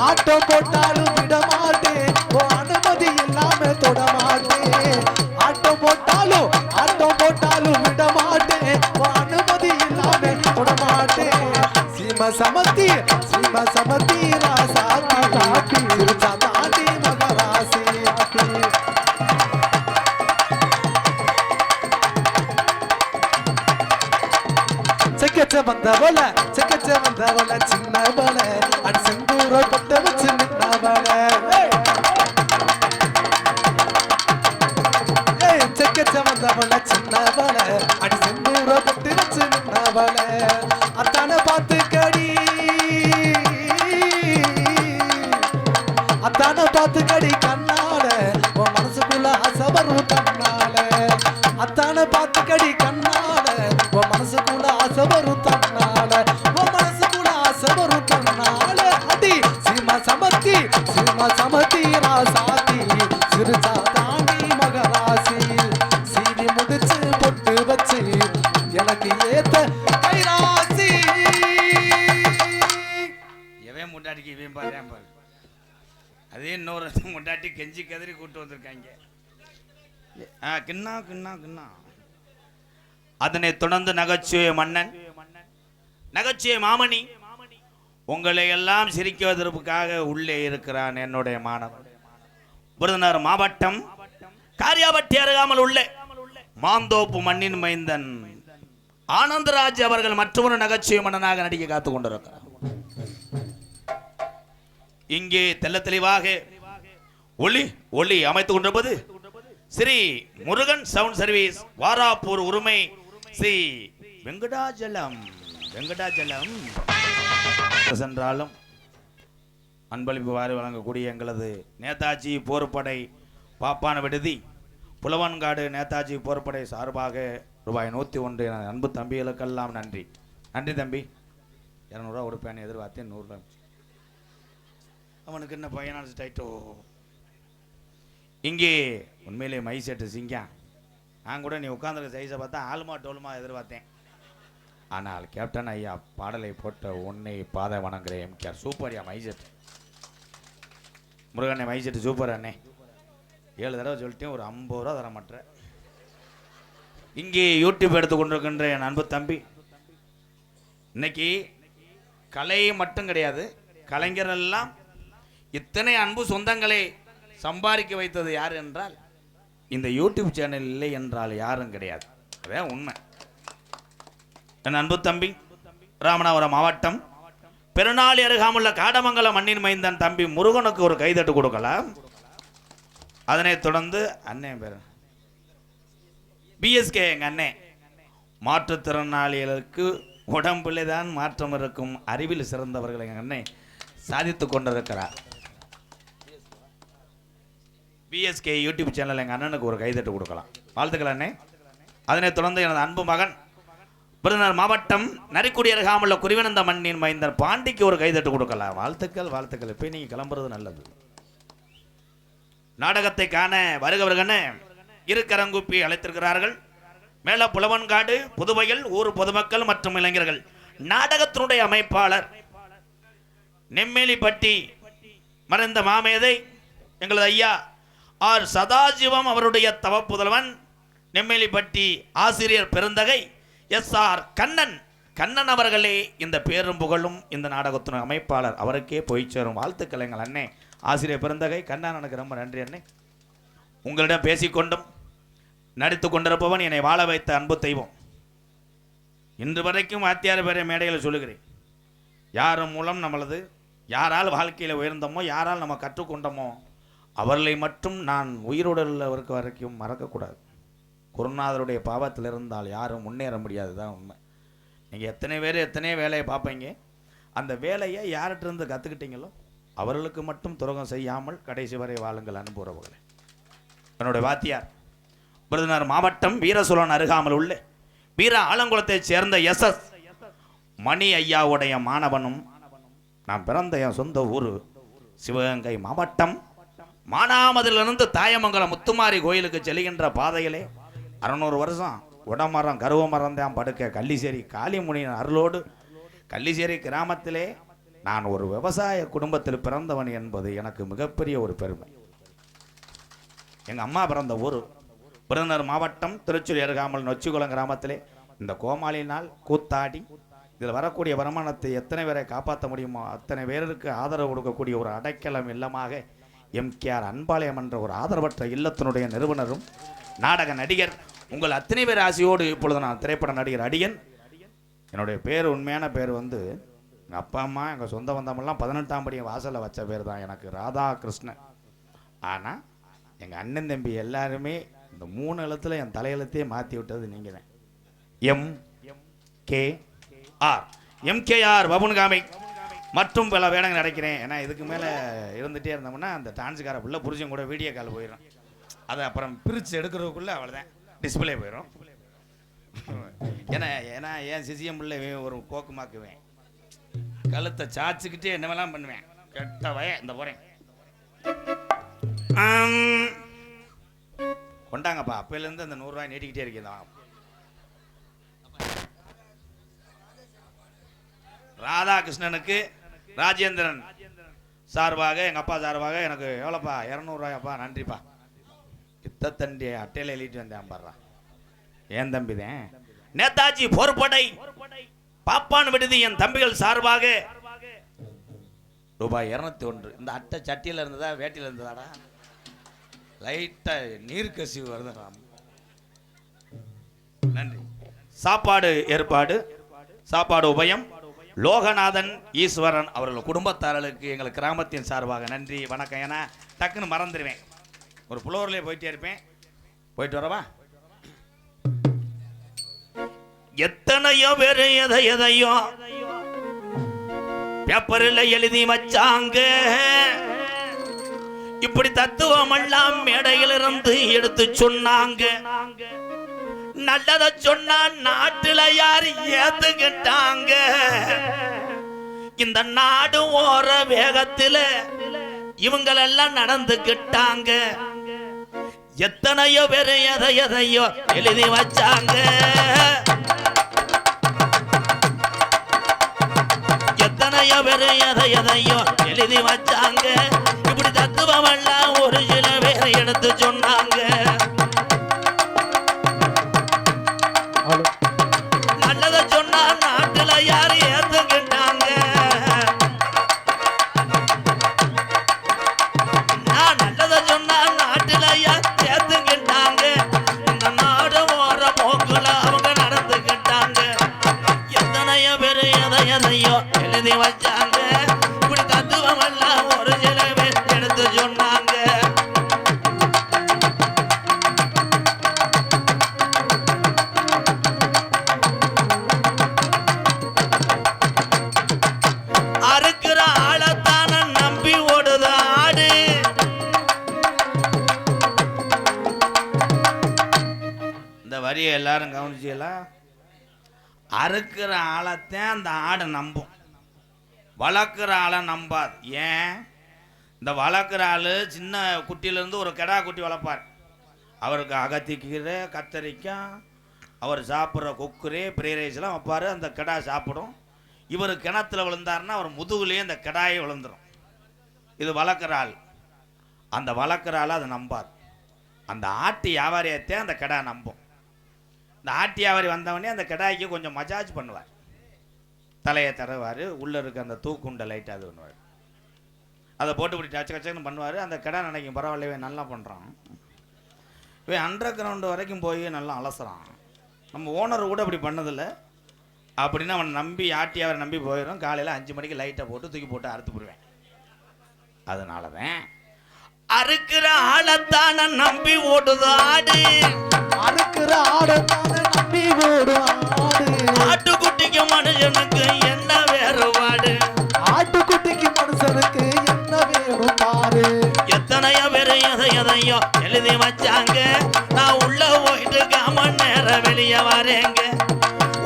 ஆட்டம் போட்டாலும் விட மாட்டேன், அனுமதி இல்லாம தொட மாட்டேன். ஆட்டம் போட்டாலும் விட மாட்டேன், அனுமதி இல்லாம தொட மாட்டேன். சீம சமத்தி ராசாத்தி சிரிச்சா தாடி மகராசி. செக்கச்ச வந்தவள சின்னவள அடி செந்தூர கொட்ட வச்சு நின்னவள. செக்கச்ச வந்தவள சின்னவள அடி செந்தூர கொட்டு வச்சு நின்னவள. அத்தான பார்த்து கடி கண்ணால உன் மனசுக்குள்ள அசவரும் தன்னால. அத்தான பார்த்து கடி கண்ணால உன் மனசுக்குள்ள அசவரும் தன்னால. உன் மனசுக்குள்ள அசவரும் தன்னால. அடி சீமா சமத்தி ராசாத்தி சிறுச்சா தாண்டி மகராசி. சீவி முடிச்சு பொட்டு வச்சு எனக்கு ஏத்த கைராசி. எவன் முண்டாட்டிக்கு இவன் பாரு அதே இன்னொரு முண்டாட்டி கெஞ்சி கதறி கூட்டு வந்திருக்காங்க. கிண்ணா கிண்ணா கிண்ணா. அதனை தொடர்ந்து நகைச்சுவை மன்னன், நகைச்சுவை மாமணி, உங்களை எல்லாம் சிரிக்குவதற்காக உள்ளே இருக்கிறான் என்னுடைய மாணவன். விருதுநகர் மாவட்டம் காரியாபட்டி அருகாமல் உள்ள மாந்தோப்பு மண்ணின் மைந்தன் ஆனந்தராஜ் அவர்கள் மற்றொரு நகைச்சுவை மன்னனாக நடிக்க காத்துக் கொண்டிருக்கிறார். இங்கே தெல்ல தெளிவாக ஒளி அமைத்துக் கொண்டிருப்பது ஸ்ரீ முருகன் சவுண்ட் சர்வீஸ் வாராப்பூர் உரிமை ஸ்ரீ வெங்கடாஜலம் சென்றாலும் அன்பளிப்பு வாரி வழங்கக்கூடிய எங்களது நேதாஜி போர்படை பாப்பான விடுதி புலவன்காடு நேதாஜி போர்ப்படை சார்பாக ரூபாய் 101 என அன்பு தம்பிகளுக்கெல்லாம் நன்றி. நன்றி தம்பி. 200 கொடுப்பேன்னு எதிர்பார்த்தேன். 100 அவனுக்கு என்ன பையனான டைட்டோ. இங்கே உண்மையிலே மை செட்டு சிங்கம். நான் கூட நீ உட்காந்துருக்க சைஸை பார்த்தா ஆளுமா டோலுமா எதிர்பார்த்தேன். ஆனால் கேப்டன் ஐயா பாடலை போட்ட உன்னை பாதை வணங்குறேன். எம்கேஆர் சூப்பர்யா மை செட். முருகண்ணே மை செட்டு சூப்பர் அண்ணே. 7 தடவை சொல்லிட்டேன், ஒரு 50 ரூபா தர மாட்டேன். இங்கே யூடியூப் எடுத்து கொண்டிருக்கின்ற என் அன்பு தம்பி, இன்னைக்கு கலை மட்டும் கிடையாது, கலைஞரெல்லாம் இத்தனை அன்பு சொந்தங்களை சம்பாதிக்க வைத்தது யார் என்றால் இந்த யூடியூப் சேனல் இல்லை என்றால் யாரும் கிடையாது. அதான் உண்மை. என் அன்பு தம்பி, ராமநாதபுரம் மாவட்டம் பெருநாளி அருகாமுள்ள காடமங்கலம் மண்ணின் மைந்தன் தம்பி முருகனுக்கு ஒரு கைதட்டு கொடுக்கலாம். அதனைத் தொடர்ந்து அண்ணன் பேர் பிஎஸ்கே, எங்க அண்ணன் மாற்றுத்திறனாளிகளுக்கு உடம்பிலே தான் மாற்றம் இருக்கும், அறிவில் சிறந்தவர்கள் எங்க அண்ணன் சாதித்து கொண்டிருக்கிறார். பிஎஸ்கே யூடியூப் சேனல் எங்கள் அண்ணனுக்கு ஒரு கைதட்டு கொடுக்கலாம். வாழ்த்துக்கள் அண்ணே. அதனைத் தொடர்ந்து எனது அன்பு மகன் விருதுநகர் மாவட்டம் நரிக்குடி அருகாமுள்ள குறிவனந்த மண்ணின் மைந்தர் பாண்டிக்கு ஒரு கைதட்டு கொடுக்கலாம். வாழ்த்துக்கள் வாழ்த்துக்கள். இப்போ நீங்கள் கிளம்புறது நல்லது. நாடகத்தை காண வருகவர்கள இருக்கரங்குப்பி அழைத்திருக்கிறார்கள். மேல புலவன்காடு புதுவையில் ஊர் பொதுமக்கள் மற்றும் இளைஞர்கள். நாடகத்தினுடைய அமைப்பாளர் நெம்மேலிப்பட்டி மறைந்த மாமேதை எங்களது ஐயா ஆர் சதாசிவம் அவருடைய தவப்புதல்வன், நெம்மேலிப்பட்டி ஆசிரியர் பெருந்தகை SR கண்ணன் அவர்களே இந்த பேரும் புகழும் இந்த நாடகத்தின் அமைப்பாளர். அவருக்கே போய் சேரும். வாழ்த்துக்கள் எங்கள் அண்ணே ஆசிரியர் பெருந்தகை கண்ணன். எனக்கு ரொம்ப நன்றி அண்ணே. உங்களிடம் பேசிக்கொண்டும் நடித்து கொண்டிருப்பவன் என்னை வாழ வைத்த அன்பு தெய்வம். இன்று வரைக்கும் வாத்தியார் பேரை மேடையில் சொல்லுகிறேன். யார் மூலம் நம்மளது யாரால் வாழ்க்கையில் உயர்ந்தோமோ, யாரால் நம்ம கற்றுக்கொண்டோமோ அவர்களை மட்டும் நான் உயிரோடுள்ளவருக்கு வரைக்கும் மறக்கக்கூடாது. குருநாதருடைய பாவத்தில் இருந்தால் யாரும் முன்னேற முடியாது. தான் உண்மை. நீங்கள் எத்தனை பேர் எத்தனை வேலையை பார்ப்பீங்க, அந்த வேலையை யார்கிட்டருந்து கற்றுக்கிட்டீங்களோ அவர்களுக்கு மட்டும் துரோகம் செய்யாமல் கடைசி வரை வாழுங்கள் அனுபவர்களே. என்னுடைய வாத்தியார் விருதுநகர் மாவட்டம் வீரசூலன் அருகாமல் உள்ள வீர ஆலங்குளத்தைச் சேர்ந்த SS மணி ஐயாவுடைய மாணவனும், நான் பிறந்த என் சொந்த ஊர் சிவகங்கை மாவட்டம் மானாமதிலிருந்து தாயமங்கலம் முத்துமாரி கோயிலுக்கு செல்கின்ற பாதையிலே 600 வருஷம் உடமரம் கருவ மரம் தான் படுக்க கள்ளிசேரி காளிமுனியின் அருளோடு கள்ளிசேரி கிராமத்திலே நான் ஒரு விவசாய குடும்பத்தில் பிறந்தவன் என்பது எனக்கு மிகப்பெரிய ஒரு பெருமை. எங்கள் அம்மா பிறந்த ஊர் விருதுநகர் மாவட்டம் திருச்சூர் அருகாமல் நொச்சிக்குளம் கிராமத்திலே இந்த கோமாளி நாள் கூத்தாடி இதில் வரக்கூடிய வருமானத்தை எத்தனை பேரை காப்பாற்ற முடியுமோ அத்தனை பேருக்கு ஆதரவு கொடுக்கக்கூடிய ஒரு அடைக்கலம் இல்லமாக எம்கேஆர் அன்பாலயம் என்ற ஒரு ஆதரவற்ற இல்லத்தினுடைய நிறுவனரும் நாடக நடிகர் உங்கள் அத்தனை பேர் ஆசையோடு இப்பொழுது நான் திரைப்பட நடிகர் அடியன். என்னுடைய பேர் உண்மையான பேர் வந்து எங்கள் அப்பா அம்மா எங்கள் சொந்த வந்தமெல்லாம் 18ஆம் படி வாசலில் வச்ச பேர் தான் எனக்கு ராதாகிருஷ்ணன். ஆனால் எங்கள் அண்ணன் தம்பி எல்லாருமே இந்த 3 எழுத்தில் என் தலையெழுத்தையே மாற்றி விட்டது நீங்கள் தான். எம்கேஆர் பபுன்காமி மற்றும் பல வேடங்கள் நடக்கிறேன். ஏன்னா இதுக்கு மேலே இருந்துகிட்டே இருந்தோம்னா அந்த டான்ஸுக்கார பிள்ளை புரிஞ்சவங்க கூட வீடியோ கால் போயிடும். அதை அப்புறம் பிரித்து எடுக்கிறதுக்குள்ளே அவ்வளோதான் டிஸ்பிளே போயிடும். ஏன்னா என் சிசியம் பிள்ளை ஒரு கோக்குமாக்குவேன், கழுத்தை சாச்சுக்கிட்டே என்னவெல்லாம் பண்ணுவேன். கெட்ட இந்த போகிறேன் கொண்டாங்கப்பா. அப்பையிலேருந்து அந்த 100 ரூபாய் நீட்டிக்கிட்டே இருக்கேன். ராதாகிருஷ்ணனுக்கு ராஜேந்திரன் சார்பாக எங்கள் அப்பா சார்பாக எனக்கு எவ்வளோப்பா 200 ரூபாயாப்பா. நன்றிப்பா. இத்தண்டி அட்டையில் எழுதிட்டு வந்தேன் பாடுறா. ஏன் தம்பி தான் நேதாஜி போர்படை பாப்பான் விடுதி என் தம்பிகள் சார்பாக ரூபாய் 201. இந்த அட்டை சட்டியில் இருந்ததா வேட்டியில் இருந்ததாடா? லைட்டாக நீர்க்கசிவு வருதுடா. நன்றி. சாப்பாடு ஏற்பாடு சாப்பாடு உபயம் லோகநாதன் ஈஸ்வரன் அவர்கள் குடும்பத்தாரர்களுக்கு எங்கள் கிராமத்தின் சார்பாக நன்றி வணக்கம். ஏன்னா டக்குன்னு மறந்துடுவேன், ஒரு புலவரிலே போயிட்டே இருப்பேன். போயிட்டு வரவா? எத்தனையோ பேர் எதையோ பேப்பரில் எழுதி வச்சாங்க, இப்படி தத்துவம் எல்லாம் மேடையிலிருந்து எடுத்து சொன்னாங்க. நல்லத சொன்னா நாட்டுல யாரு ஏத்துக்கிட்டாங்க. இந்த நாடு ஓர வேகத்துல இவங்களெல்லாம் நடந்துக்கிட்டாங்க. எத்தனையோ பேரு எதையோ எழுதி வச்சாங்க. எத்தனையோ பேரு எதையோ எழுதி வச்சாங்க. இப்படி தத்துவம் எல்லாம் ஒரு சில பேர் எடுத்து சொன்னாங்க. நல்லத சொன்னா நாட்டுல யாரு ஏத்துக்கிட்டாங்க. நான் நல்லத சொன்னா நாட்டுல யார் ஏத்துக்கிட்டாங்க. இந்த நாடு ஓர போக்குல அவங்க நடந்துக்கிட்டாங்க. எத்தனையோ பேரு எதையோ எழுதி வச்சாங்க. இப்படி தத்துவம் எல்லாம் ஒரு சில பேர் எடுத்து சொன்னாங்க. அறுக்கிற ஆளத்தான நம்பி ஓடுது ஆடு. இந்த வரியை எல்லாரும் கவனிச்சீங்களா? அறுக்கிற ஆளைத்தான் அந்த ஆடு நம்பும், வளர்க்குற ஆளை நம்பாது. ஏன்? இந்த வளர்க்குற ஆள் சின்ன குட்டியிலேருந்து ஒரு கெடா குட்டி வளர்ப்பார். அவருக்கு அகத்திக்கீரை, கத்தரிக்காய், அவர் சாப்பிட்ற கொக்குரே பிரீரைஸ்லாம் வைப்பார். அந்த கெடா சாப்பிடும். இவர் கிணத்துல விழுந்தாருன்னா அவர் முதுகுலேயே அந்த கெடாயை விழுந்துடும். இது வளர்க்குற ஆள். அந்த வளர்க்குற ஆள் அதை நம்பாது. அந்த ஆட்டு வியாபாரியத்தை அந்த கெடா நம்பும். இந்த ஆட்டு வியாபாரி வந்தவொடனே அந்த கெடாய்க்கு கொஞ்சம் மஜாஜ் பண்ணுவார். தலையை தடவார். உள்ளே இருக்க அந்த தூக்குண்டை லைட்டாக அது பண்ணுவார். அதை போட்டு இப்படி டச்சு கச்சன்னு பண்ணுவார். அந்த கெடா நினைக்கும் பரவாயில்ல, இவன் நல்லா பண்ணுறான், இவன் அண்டர் கிரவுண்டு வரைக்கும் போய் நல்லா அலசுறான், நம்ம ஓனர் கூட அப்படி பண்ணதில்லை அப்படின்னு அவன் நம்பி ஆட்டி அவரை நம்பி போயிடும். காலையில் 5 மணிக்கு லைட்டை போட்டு தூக்கி போட்டு அறுத்து போடுவேன். அதனால தான் அறுக்கிற ஆளத்தான நம்பி ஓடுது ஆடு. அறுக்கிற ஆடத்தான நம்பி ஓடும் ஆடு. ஆட்டுக்குட்டிக்கு மனுஷனுக்கு என்ன வேறுபாடு? ஆட்டுக்குட்டிக்கு மனுஷனுக்கு என்ன வேணும் பாரு. எத்தனையோ பேரு எதையோ எழுதி வச்சாங்க. நான் உள்ள போயிட்டு 1/4 மணி நேரம் வெளியே வரேங்க.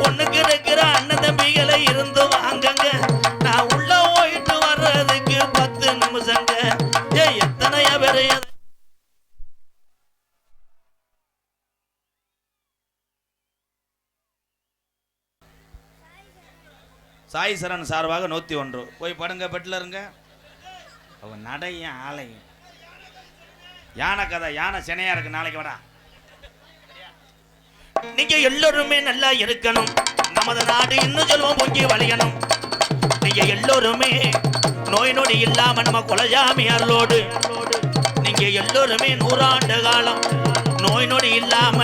ஒண்ணுக்கு இருக்கிற அண்ணன் தம்பிகளை இருந்து வாங்கங்க. நான் உள்ள போயிட்டு வர்றதுக்கு 10 நிமிஷங்க. எத்தனையோ பேரு சாய் சரண் சார்பாக 101 போய் படுங்க, பெட்டில் இருங்க. அவன் நடையும் ஆலையும் யானை கதை, யானை சினையா இருக்கு. நாளைக்கு வரா. நீங்க எல்லோருமே நல்லா இருக்கணும். நமது நாடு இன்னும் சொல்லுவோம் பொங்கி வளையணும். நீங்க எல்லோருமே நோய் நொடி இல்லாம நம்ம குலஜாமி அருளோடு நீங்க எல்லோருமே 100 ஆண்டு காலம் நோய் நொடி இல்லாம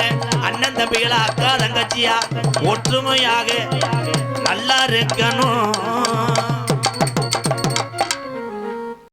அண்ணன் தம்பிகளா, அக்கா தங்கச்சியா ஒற்றுமையாக நல்லா இருக்கணும்.